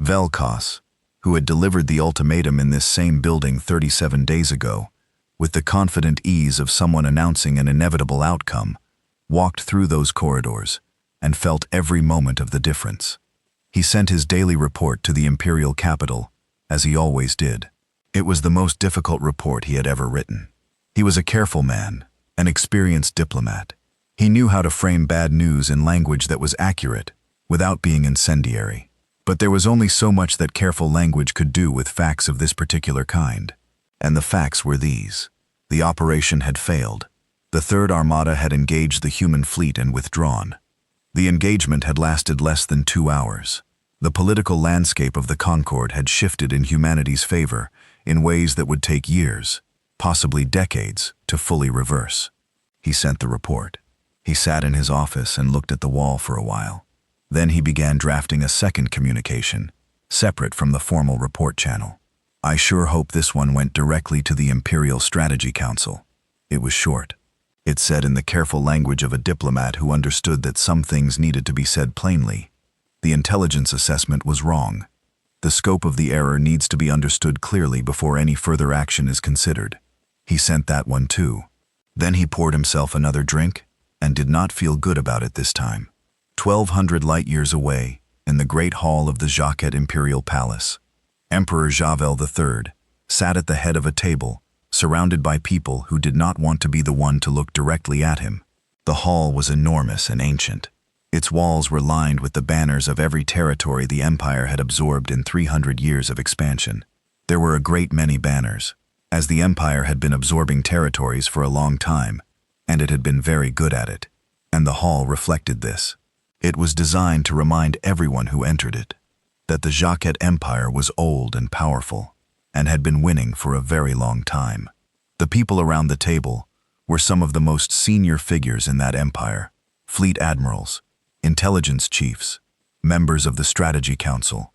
Velkos, who had delivered the ultimatum in this same building 37 days ago, with the confident ease of someone announcing an inevitable outcome, walked through those corridors and felt every moment of the difference. He sent his daily report to the Imperial capital, as he always did. It was the most difficult report he had ever written. He was a careful man, an experienced diplomat. He knew how to frame bad news in language that was accurate, without being incendiary. But there was only so much that careful language could do with facts of this particular kind. And the facts were these. The operation had failed. The Third Armada had engaged the human fleet and withdrawn. The engagement had lasted less than 2 hours. The political landscape of the Concord had shifted in humanity's favor in ways that would take years, possibly decades, to fully reverse. He sent the report. He sat in his office and looked at the wall for a while. Then he began drafting a second communication, separate from the formal report channel. I sure hope this one went directly to the Imperial Strategy Council. It was short. It said in the careful language of a diplomat who understood that some things needed to be said plainly. The intelligence assessment was wrong. The scope of the error needs to be understood clearly before any further action is considered. He sent that one too. Then he poured himself another drink and did not feel good about it this time. 1,200 light-years away, in the great hall of the Jaquet Imperial Palace, Emperor Javel III sat at the head of a table, surrounded by people who did not want to be the one to look directly at him. The hall was enormous and ancient. Its walls were lined with the banners of every territory the Empire had absorbed in 300 years of expansion. There were a great many banners, as the Empire had been absorbing territories for a long time, and it had been very good at it. And the hall reflected this. It was designed to remind everyone who entered it that the Jaquet Empire was old and powerful, and had been winning for a very long time. The people around the table were some of the most senior figures in that empire: fleet admirals, intelligence chiefs, members of the Strategy Council.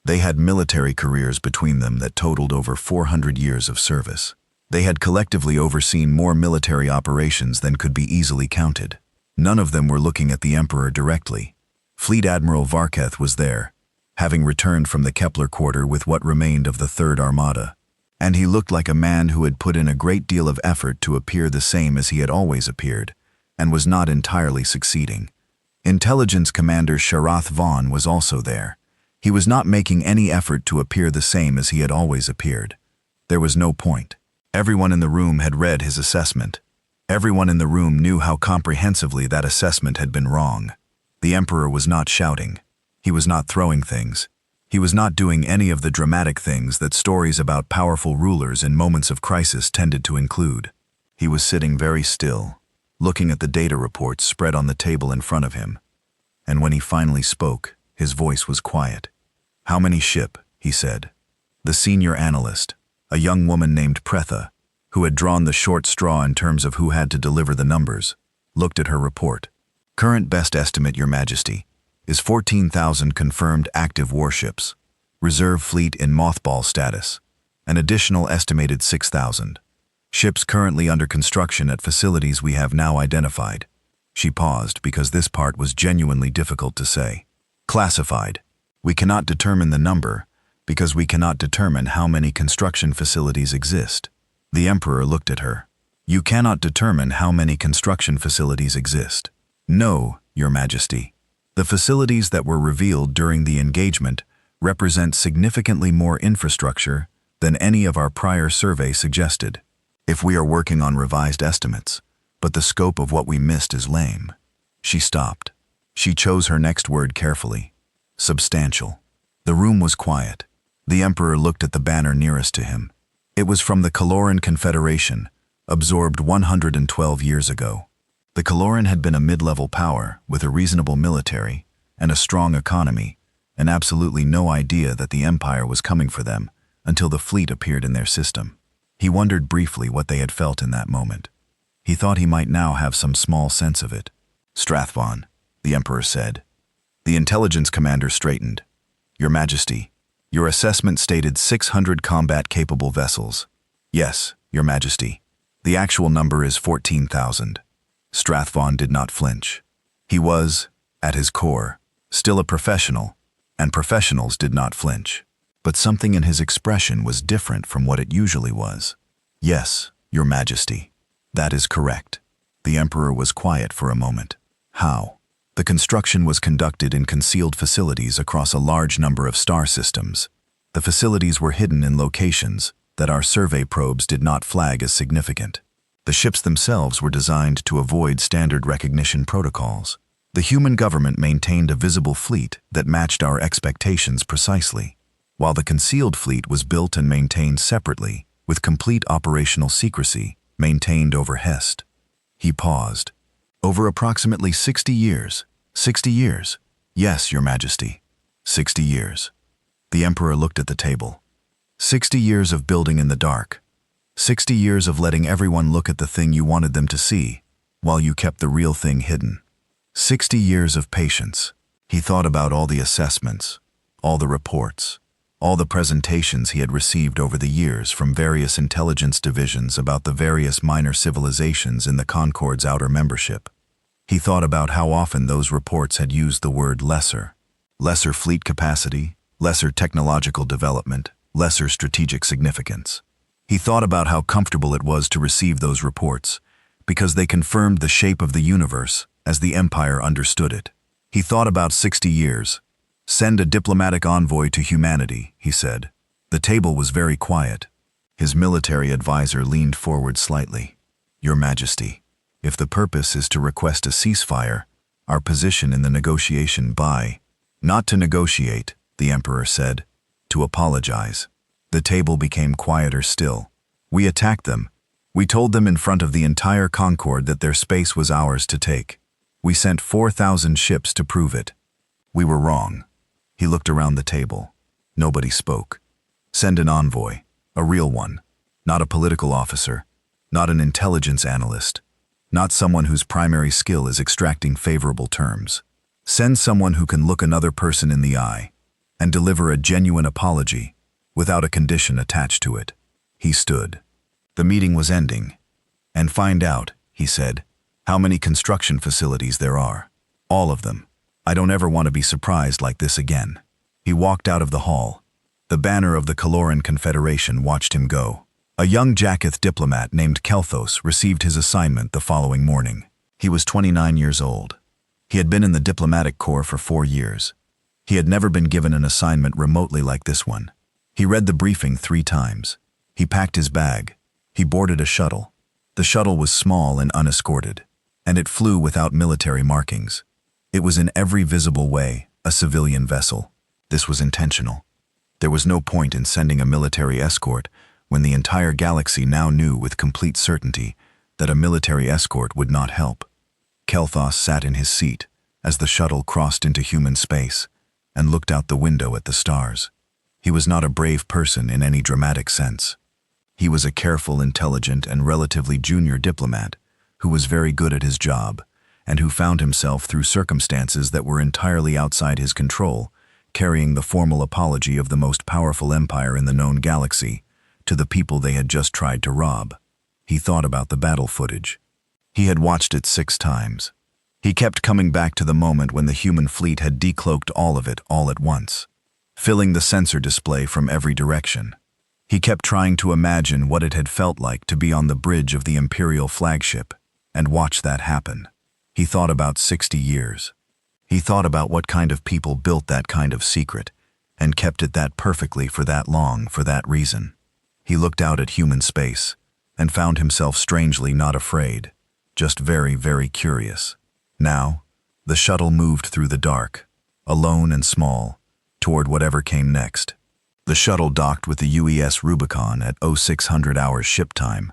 They had military careers between them that totaled over 400 years of service. They had collectively overseen more military operations than could be easily counted. None of them were looking at the Emperor directly. Fleet Admiral Varketh was there, having returned from the Kepler quarter with what remained of the Third Armada. And he looked like a man who had put in a great deal of effort to appear the same as he had always appeared, and was not entirely succeeding. Intelligence Commander Sharath Vaughn was also there. He was not making any effort to appear the same as he had always appeared. There was no point. Everyone in the room had read his assessment. Everyone in the room knew how comprehensively that assessment had been wrong. The Emperor was not shouting. He was not throwing things. He was not doing any of the dramatic things that stories about powerful rulers in moments of crisis tended to include. He was sitting very still, looking at the data reports spread on the table in front of him. And when he finally spoke, his voice was quiet. "How many ship?" he said. The senior analyst, a young woman named Pretha, who had drawn the short straw in terms of who had to deliver the numbers, looked at her report. "Current best estimate, Your Majesty, is 14,000 confirmed active warships, reserve fleet in mothball status, an additional estimated 6,000. Ships currently under construction at facilities we have now identified." She paused because this part was genuinely difficult to say. "Classified. We cannot determine the number because we cannot determine how many construction facilities exist." The Emperor looked at her. "You cannot determine how many construction facilities exist." "No, Your Majesty. The facilities that were revealed during the engagement represent significantly more infrastructure than any of our prior survey suggested. If we are working on revised estimates, but the scope of what we missed is lame." She stopped. She chose her next word carefully. "Substantial." The room was quiet. The Emperor looked at the banner nearest to him. It was from the Caloran Confederation, absorbed 112 years ago. The Caloran had been a mid-level power with a reasonable military and a strong economy, and absolutely no idea that the Empire was coming for them until the fleet appeared in their system. He wondered briefly what they had felt in that moment. He thought he might now have some small sense of it. "Strathvon," the Emperor said. The intelligence commander straightened. "Your Majesty, your assessment stated 600 combat-capable vessels." "Yes, Your Majesty. The actual number is 14,000. Strathvon did not flinch. He was, at his core, still a professional, and professionals did not flinch. But something in his expression was different from what it usually was. "Yes, Your Majesty. That is correct." The Emperor was quiet for a moment. "How?" The construction was conducted in concealed facilities across a large number of star systems. The facilities were hidden in locations that our survey probes did not flag as significant. The ships themselves were designed to avoid standard recognition protocols. The human government maintained a visible fleet that matched our expectations precisely, while the concealed fleet was built and maintained separately, with complete operational secrecy maintained over Hest. He paused. "Over approximately 60 years. 60 years. Yes, Your Majesty. 60 years. The Emperor looked at the table. 60 years of building in the dark. 60 years of letting everyone look at the thing you wanted them to see, while you kept the real thing hidden. 60 years of patience. He thought about all the assessments, all the reports, all the presentations he had received over the years from various intelligence divisions about the various minor civilizations in the Concord's outer membership. He thought about how often those reports had used the word lesser. Lesser fleet capacity, lesser technological development, lesser strategic significance. He thought about how comfortable it was to receive those reports, because they confirmed the shape of the universe as the Empire understood it. He thought about 60 years. "Send a diplomatic envoy to humanity," he said. The table was very quiet. His military advisor leaned forward slightly. "Your Majesty, if the purpose is to request a ceasefire, our position in the negotiation by—" "Not to negotiate," the Emperor said, "to apologize." The table became quieter still. "We attacked them. We told them in front of the entire Concord that their space was ours to take. We sent 4,000 ships to prove it. We were wrong." He looked around the table. Nobody spoke. "Send an envoy, a real one, not a political officer, not an intelligence analyst, not someone whose primary skill is extracting favorable terms. Send someone who can look another person in the eye and deliver a genuine apology without a condition attached to it." He stood. The meeting was ending. "And find out," he said, "how many construction facilities there are. All of them. I don't ever want to be surprised like this again." He walked out of the hall. The banner of the Caloran Confederation watched him go. A young Jacketh diplomat named Kelthos received his assignment the following morning. He was 29 years old. He had been in the diplomatic corps for 4 years. He had never been given an assignment remotely like this one. He read the briefing 3 times. He packed his bag. He boarded a shuttle. The shuttle was small and unescorted, and it flew without military markings. It was in every visible way a civilian vessel. This was intentional. There was no point in sending a military escort when the entire galaxy now knew with complete certainty that a military escort would not help. Kelthos sat in his seat as the shuttle crossed into human space and looked out the window at the stars. He was not a brave person in any dramatic sense. He was a careful, intelligent, and relatively junior diplomat who was very good at his job and who found himself through circumstances that were entirely outside his control, carrying the formal apology of the most powerful empire in the known galaxy to the people they had just tried to rob. He thought about the battle footage. He had watched it 6 times. He kept coming back to the moment when the human fleet had decloaked all of it all at once, filling the sensor display from every direction. He kept trying to imagine what it had felt like to be on the bridge of the Imperial flagship and watch that happen. He thought about 60 years. He thought about what kind of people built that kind of secret and kept it that perfectly for that long for that reason. He looked out at human space and found himself strangely not afraid, just very, very curious. Now, the shuttle moved through the dark, alone and small, toward whatever came next. The shuttle docked with the UES Rubicon at 0600 hours ship time.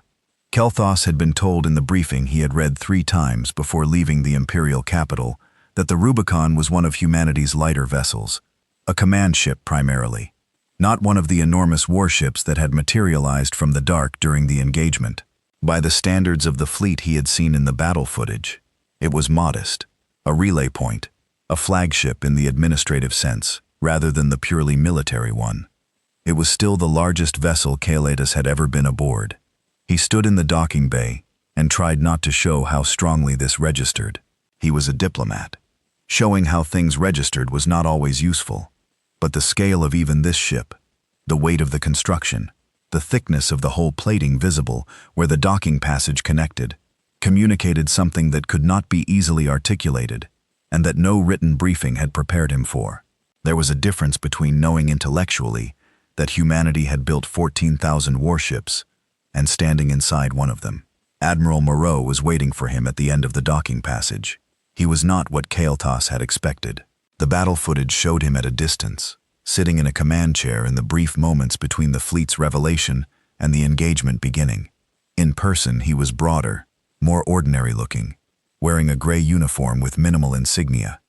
Kelthos had been told in the briefing he had read 3 times before leaving the Imperial capital that the Rubicon was one of humanity's lighter vessels, a command ship primarily, not one of the enormous warships that had materialized from the dark during the engagement. By the standards of the fleet he had seen in the battle footage, it was modest, a relay point, a flagship in the administrative sense, rather than the purely military one. It was still the largest vessel Kaletus had ever been aboard. He stood in the docking bay and tried not to show how strongly this registered. He was a diplomat. Showing how things registered was not always useful. But the scale of even this ship, the weight of the construction, the thickness of the whole plating visible where the docking passage connected, communicated something that could not be easily articulated and that no written briefing had prepared him for. There was a difference between knowing intellectually that humanity had built 14,000 warships and standing inside one of them. Admiral Moreau was waiting for him at the end of the docking passage. He was not what Kelthos had expected. The battle footage showed him at a distance, sitting in a command chair in the brief moments between the fleet's revelation and the engagement beginning. In person, he was broader, more ordinary-looking, wearing a gray uniform with minimal insignia,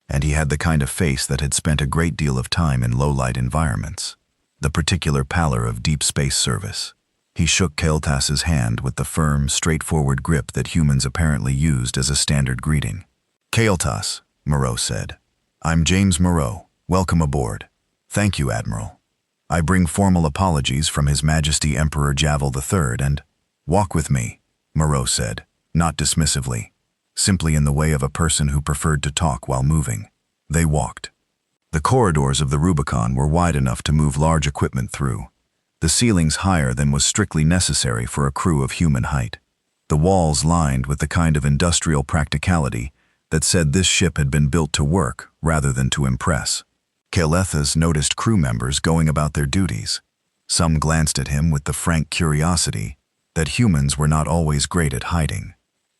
and he had the kind of face that had spent a great deal of time in low-light environments, the particular pallor of deep space service. He shook Kelthos's hand with the firm, straightforward grip that humans apparently used as a standard greeting. "Kelthos," Moreau said. "I'm James Moreau. Welcome aboard." "Thank you, Admiral. I bring formal apologies from His Majesty Emperor Javel III and—" "Walk with me," Moreau said, not dismissively, simply in the way of a person who preferred to talk while moving. They walked. The corridors of the Rubicon were wide enough to move large equipment through, the ceilings higher than was strictly necessary for a crew of human height, the walls lined with the kind of industrial practicality that said this ship had been built to work rather than to impress. Kelthos noticed crew members going about their duties. Some glanced at him with the frank curiosity that humans were not always great at hiding.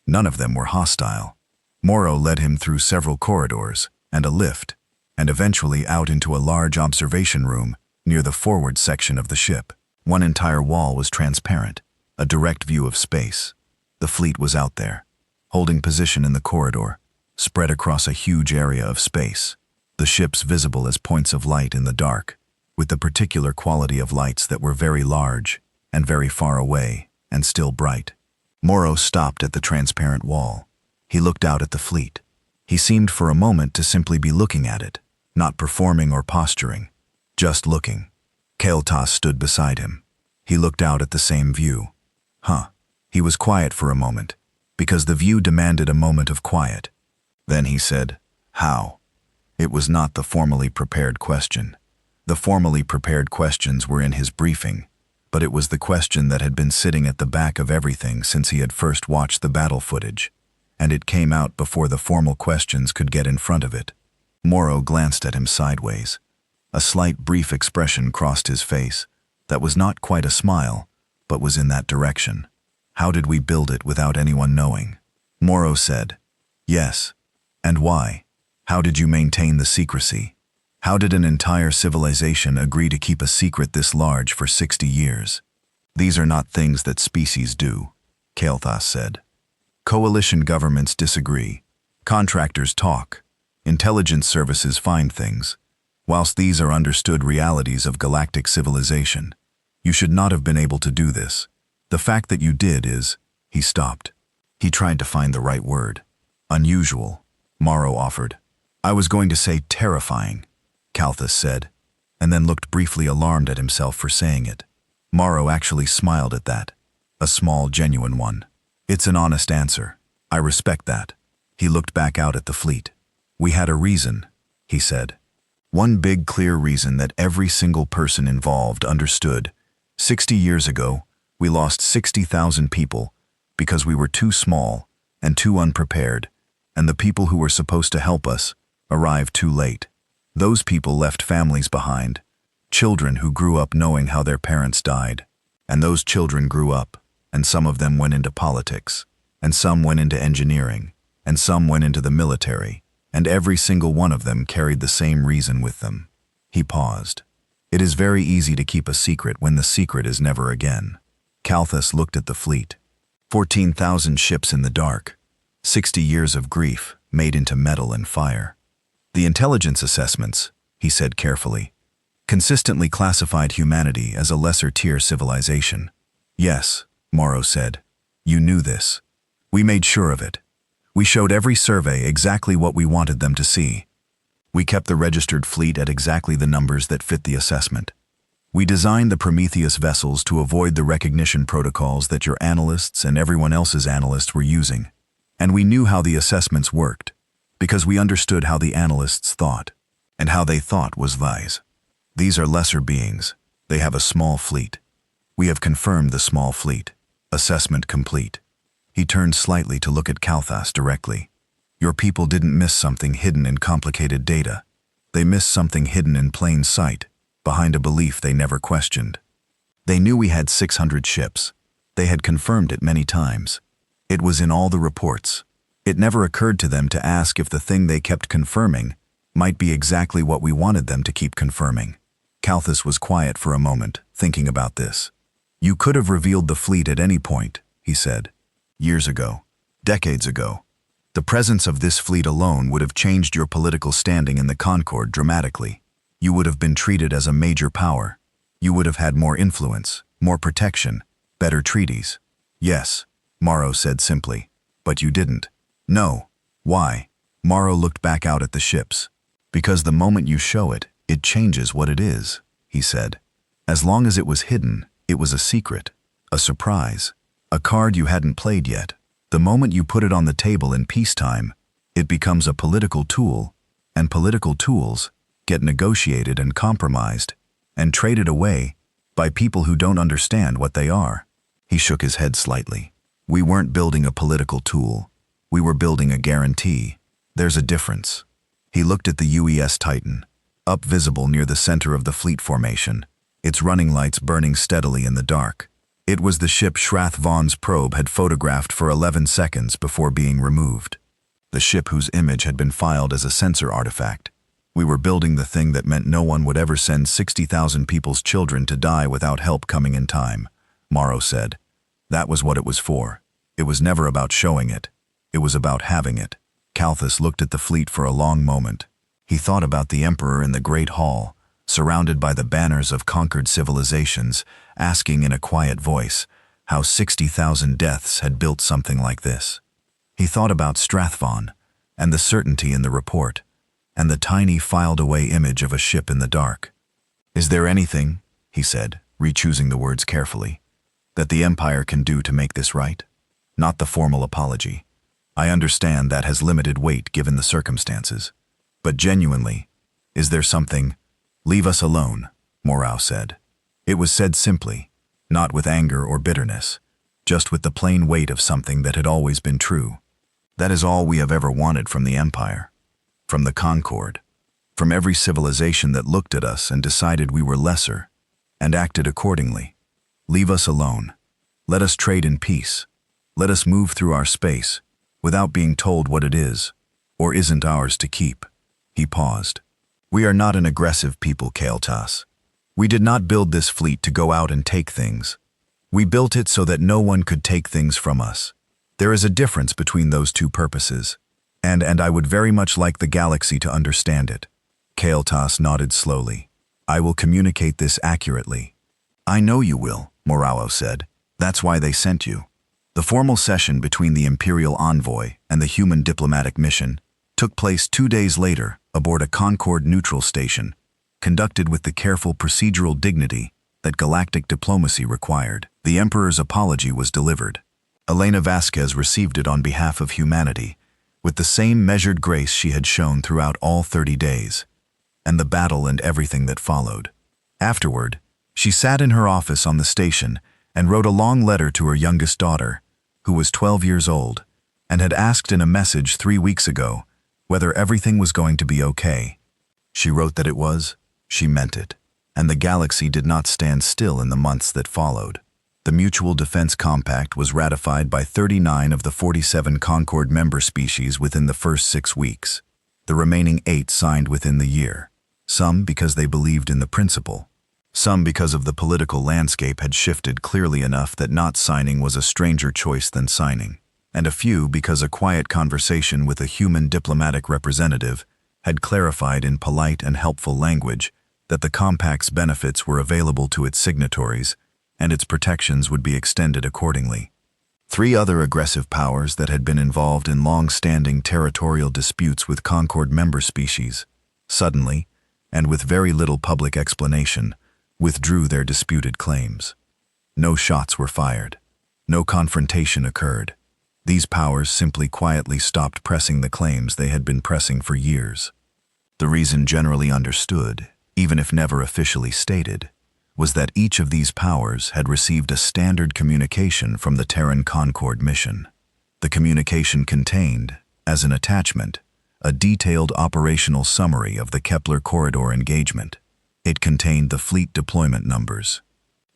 None of them were hostile. Moreau led him through several corridors and a lift, and eventually out into a large observation room near the forward section of the ship. One entire wall was transparent, a direct view of space. The fleet was out there, holding position in the corridor, spread across a huge area of space, the ships visible as points of light in the dark, with the particular quality of lights that were very large and very far away and still bright. Moreau stopped at the transparent wall. He looked out at the fleet. He seemed for a moment to simply be looking at it, not performing or posturing, just looking. Kelthos stood beside him. He looked out at the same view. Huh. He was quiet for a moment, because the view demanded a moment of quiet. Then he said, "How?" It was not the formally prepared question. The formally prepared questions were in his briefing, but it was the question that had been sitting at the back of everything since he had first watched the battle footage, and it came out before the formal questions could get in front of it. Morrow glanced at him sideways. A slight brief expression crossed his face that was not quite a smile, but was in that direction. "How did we build it without anyone knowing?" Morrow said, "Yes. And why? How did you maintain the secrecy? How did an entire civilization agree to keep a secret this large for 60 years? These are not things that species do," Kael'thas said. "Coalition governments disagree. Contractors talk. Intelligence services find things. Whilst these are understood realities of galactic civilization, you should not have been able to do this. The fact that you did is..." He stopped. He tried to find the right word. "Unusual," Morrow offered. "I was going to say terrifying," Kael'thas said, and then looked briefly alarmed at himself for saying it. Morrow actually smiled at that. A small, genuine one. "It's an honest answer. I respect that." He looked back out at the fleet. "We had a reason," he said. One big, clear reason that every single person involved understood. 60 years ago, we lost 60,000 people because we were too small and too unprepared, and the people who were supposed to help us arrived too late. Those people left families behind, children who grew up knowing how their parents died. And those children grew up, and some of them went into politics, and some went into engineering, and some went into the military, and every single one of them carried the same reason with them." He paused. "It is very easy to keep a secret when the secret is never again." Kael'thas looked at the fleet. 14,000 ships in the dark. 60 years of grief made into metal and fire. "The intelligence assessments," he said carefully, "consistently classified humanity as a lesser-tier civilization." "Yes," Morrow said. "You knew this. We made sure of it. We showed every survey exactly what we wanted them to see. We kept the registered fleet at exactly the numbers that fit the assessment. We designed the Prometheus vessels to avoid the recognition protocols that your analysts and everyone else's analysts were using. And we knew how the assessments worked, because we understood how the analysts thought, and how they thought was lies. These are lesser beings. They have a small fleet. We have confirmed the small fleet. Assessment complete." He turned slightly to look at Kael'thas directly. "Your people didn't miss something hidden in complicated data. They missed something hidden in plain sight, behind a belief they never questioned. They knew we had 600 ships. They had confirmed it many times. It was in all the reports. It never occurred to them to ask if the thing they kept confirming might be exactly what we wanted them to keep confirming." Kael'thas was quiet for a moment, thinking about this. "You could have revealed the fleet at any point," he said. "Years ago. Decades ago. The presence of this fleet alone would have changed your political standing in the Concord dramatically. You would have been treated as a major power. You would have had more influence, more protection, better treaties." "Yes," Morrow said simply. "But you didn't." "No. Why?" Morrow looked back out at the ships. "Because the moment you show it, it changes what it is," he said. "As long as it was hidden, it was a secret, a surprise, a card you hadn't played yet. The moment you put it on the table in peacetime, it becomes a political tool, and political tools get negotiated and compromised and traded away by people who don't understand what they are." He shook his head slightly. "We weren't building a political tool. We were building a guarantee. There's a difference." He looked at the UES Titan, up visible near the center of the fleet formation, its running lights burning steadily in the dark. It was the ship Shrath Vaughn's probe had photographed for 11 seconds before being removed. The ship whose image had been filed as a sensor artifact. We were building the thing that meant no one would ever send 60,000 people's children to die without help coming in time, Morrow said. That was what it was for. It was never about showing it. It was about having it. Kael'thas looked at the fleet for a long moment. He thought about the Emperor in the Great Hall, surrounded by the banners of conquered civilizations, asking in a quiet voice how 60,000 deaths had built something like this. He thought about Strathvon, and the certainty in the report, and the tiny filed-away image of a ship in the dark. "Is there anything," he said, re-choosing the words carefully, that the Empire can do to make this right? Not the formal apology. I understand that has limited weight given the circumstances. But genuinely, is there something? Leave us alone, Morau said. It was said simply, not with anger or bitterness, just with the plain weight of something that had always been true. That is all we have ever wanted from the Empire, from the Concord, from every civilization that looked at us and decided we were lesser, and acted accordingly. Leave us alone. Let us trade in peace. Let us move through our space, without being told what it is, or isn't ours to keep. He paused. We are not an aggressive people, Kael'thas. We did not build this fleet to go out and take things. We built it so that no one could take things from us. There is a difference between those two purposes, and I would very much like the galaxy to understand it. Kael'thas nodded slowly. I will communicate this accurately. I know you will, Morau said. That's why they sent you. The formal session between the Imperial envoy and the human diplomatic mission took place 2 days later aboard a Concord neutral station, conducted with the careful procedural dignity that galactic diplomacy required. The Emperor's apology was delivered. Elena Vasquez received it on behalf of humanity, with the same measured grace she had shown throughout all 30 days, and the battle and everything that followed. Afterward, she sat in her office on the station and wrote a long letter to her youngest daughter, who was 12 years old, and had asked in a message 3 weeks ago whether everything was going to be okay. She wrote that it was, she meant it, and the galaxy did not stand still in the months that followed. The Mutual Defense Compact was ratified by 39 of the 47 Concord member species within the first 6 weeks. The remaining 8 signed within the year, some because they believed in the principle, some because of the political landscape had shifted clearly enough that not signing was a stranger choice than signing, and a few because a quiet conversation with a human diplomatic representative had clarified in polite and helpful language that the compact's benefits were available to its signatories and its protections would be extended accordingly. 3 other aggressive powers that had been involved in long-standing territorial disputes with Concord member species, suddenly, and with very little public explanation, withdrew their disputed claims. No shots were fired. No confrontation occurred. These powers simply quietly stopped pressing the claims they had been pressing for years. The reason generally understood, even if never officially stated, was that each of these powers had received a standard communication from the Terran Concord mission. The communication contained, as an attachment, a detailed operational summary of the Kepler corridor engagement. It contained the fleet deployment numbers.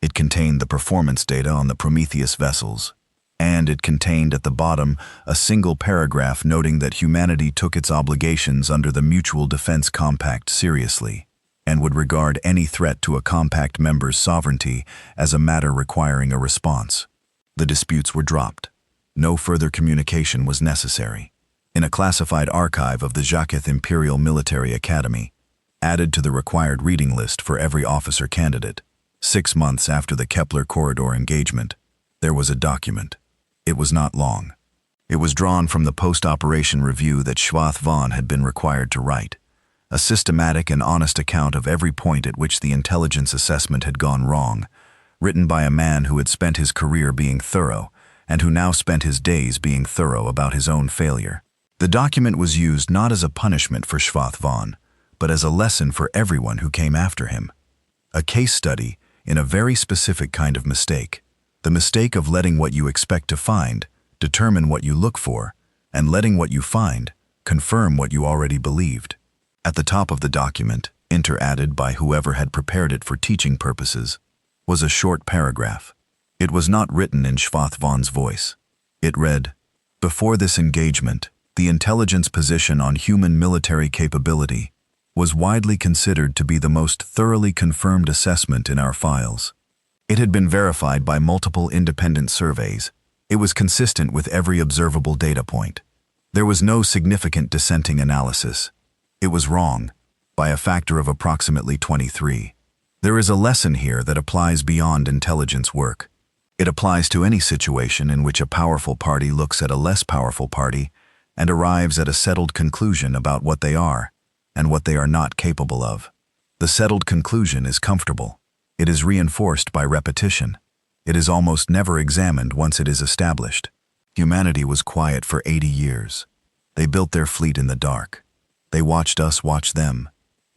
It contained the performance data on the Prometheus vessels. And it contained at the bottom a single paragraph noting that humanity took its obligations under the Mutual Defense Compact seriously, and would regard any threat to a compact member's sovereignty as a matter requiring a response. The disputes were dropped. No further communication was necessary. In a classified archive of the Jaketh Imperial Military Academy, added to the required reading list for every officer candidate, 6 months after the Kepler corridor engagement, there was a document. It was not long. It was drawn from the post-operation review that Schwath Vaughn had been required to write, a systematic and honest account of every point at which the intelligence assessment had gone wrong, written by a man who had spent his career being thorough, and who now spent his days being thorough about his own failure. The document was used not as a punishment for Schwath Vaughn, but as a lesson for everyone who came after him. A case study in a very specific kind of mistake, the mistake of letting what you expect to find determine what you look for, and letting what you find confirm what you already believed. At the top of the document, inter-added by whoever had prepared it for teaching purposes, was a short paragraph. It was not written in Schwath Vaughn's voice. It read, "Before this engagement, the intelligence position on human military capability was widely considered to be the most thoroughly confirmed assessment in our files. It had been verified by multiple independent surveys. It was consistent with every observable data point. There was no significant dissenting analysis. It was wrong, by a factor of approximately 23. There is a lesson here that applies beyond intelligence work. It applies to any situation in which a powerful party looks at a less powerful party and arrives at a settled conclusion about what they are and what they are not capable of. The settled conclusion is comfortable. It is reinforced by repetition. It is almost never examined once it is established. Humanity was quiet for 80 years. They built their fleet in the dark. They watched us watch them,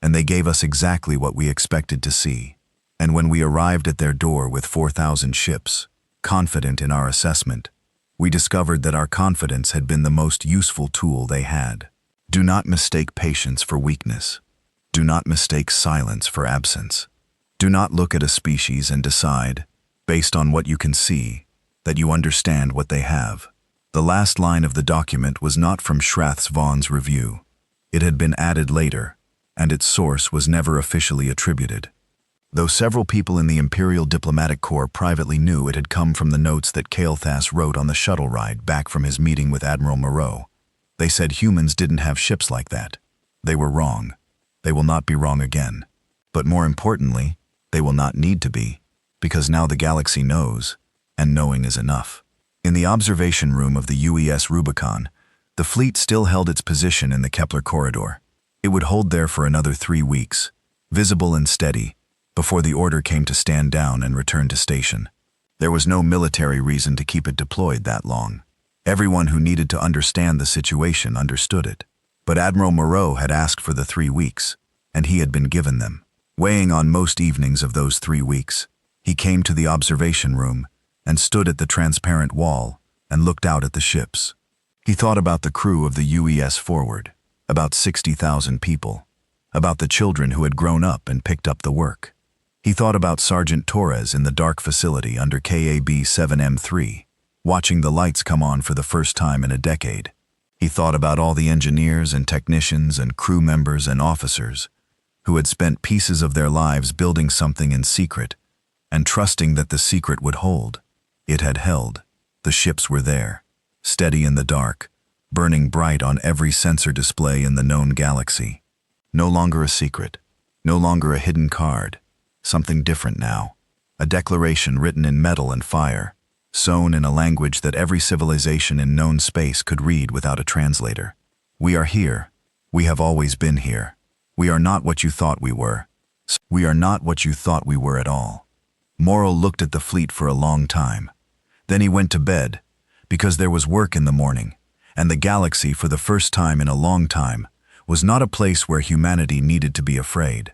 and they gave us exactly what we expected to see. And when we arrived at their door with 4,000 ships, confident in our assessment, we discovered that our confidence had been the most useful tool they had. Do not mistake patience for weakness. Do not mistake silence for absence. Do not look at a species and decide, based on what you can see, that you understand what they have. The last line of the document was not from Schrath's-Vaughan's review. It had been added later, and its source was never officially attributed. Though several people in the Imperial Diplomatic Corps privately knew it had come from the notes that Kael'thas wrote on the shuttle ride back from his meeting with Admiral Moreau, they said humans didn't have ships like that. They were wrong. They will not be wrong again. But more importantly, they will not need to be, because now the galaxy knows, and knowing is enough. In the observation room of the UES Rubicon, the fleet still held its position in the Kepler corridor. It would hold there for another 3 weeks, visible and steady, before the order came to stand down and return to station. There was no military reason to keep it deployed that long. Everyone who needed to understand the situation understood it. But Admiral Moreau had asked for the 3 weeks, and he had been given them. Weighing on most evenings of those 3 weeks, he came to the observation room and stood at the transparent wall and looked out at the ships. He thought about the crew of the UES Forward, about 60,000 people, about the children who had grown up and picked up the work. He thought about Sergeant Torres in the dark facility under KAB-7M3, watching the lights come on for the first time in a decade. He thought about all the engineers and technicians and crew members and officers who had spent pieces of their lives building something in secret and trusting that the secret would hold. It had held. The ships were there, steady in the dark, burning bright on every sensor display in the known galaxy. No longer a secret, no longer a hidden card. Something different now. A declaration written in metal and fire, sewn in a language that every civilization in known space could read without a translator. We are here. We have always been here. We are not what you thought we were. We are not what you thought we were at all. Morrow looked at the fleet for a long time. Then he went to bed, because there was work in the morning, and the galaxy, for the first time in a long time, was not a place where humanity needed to be afraid.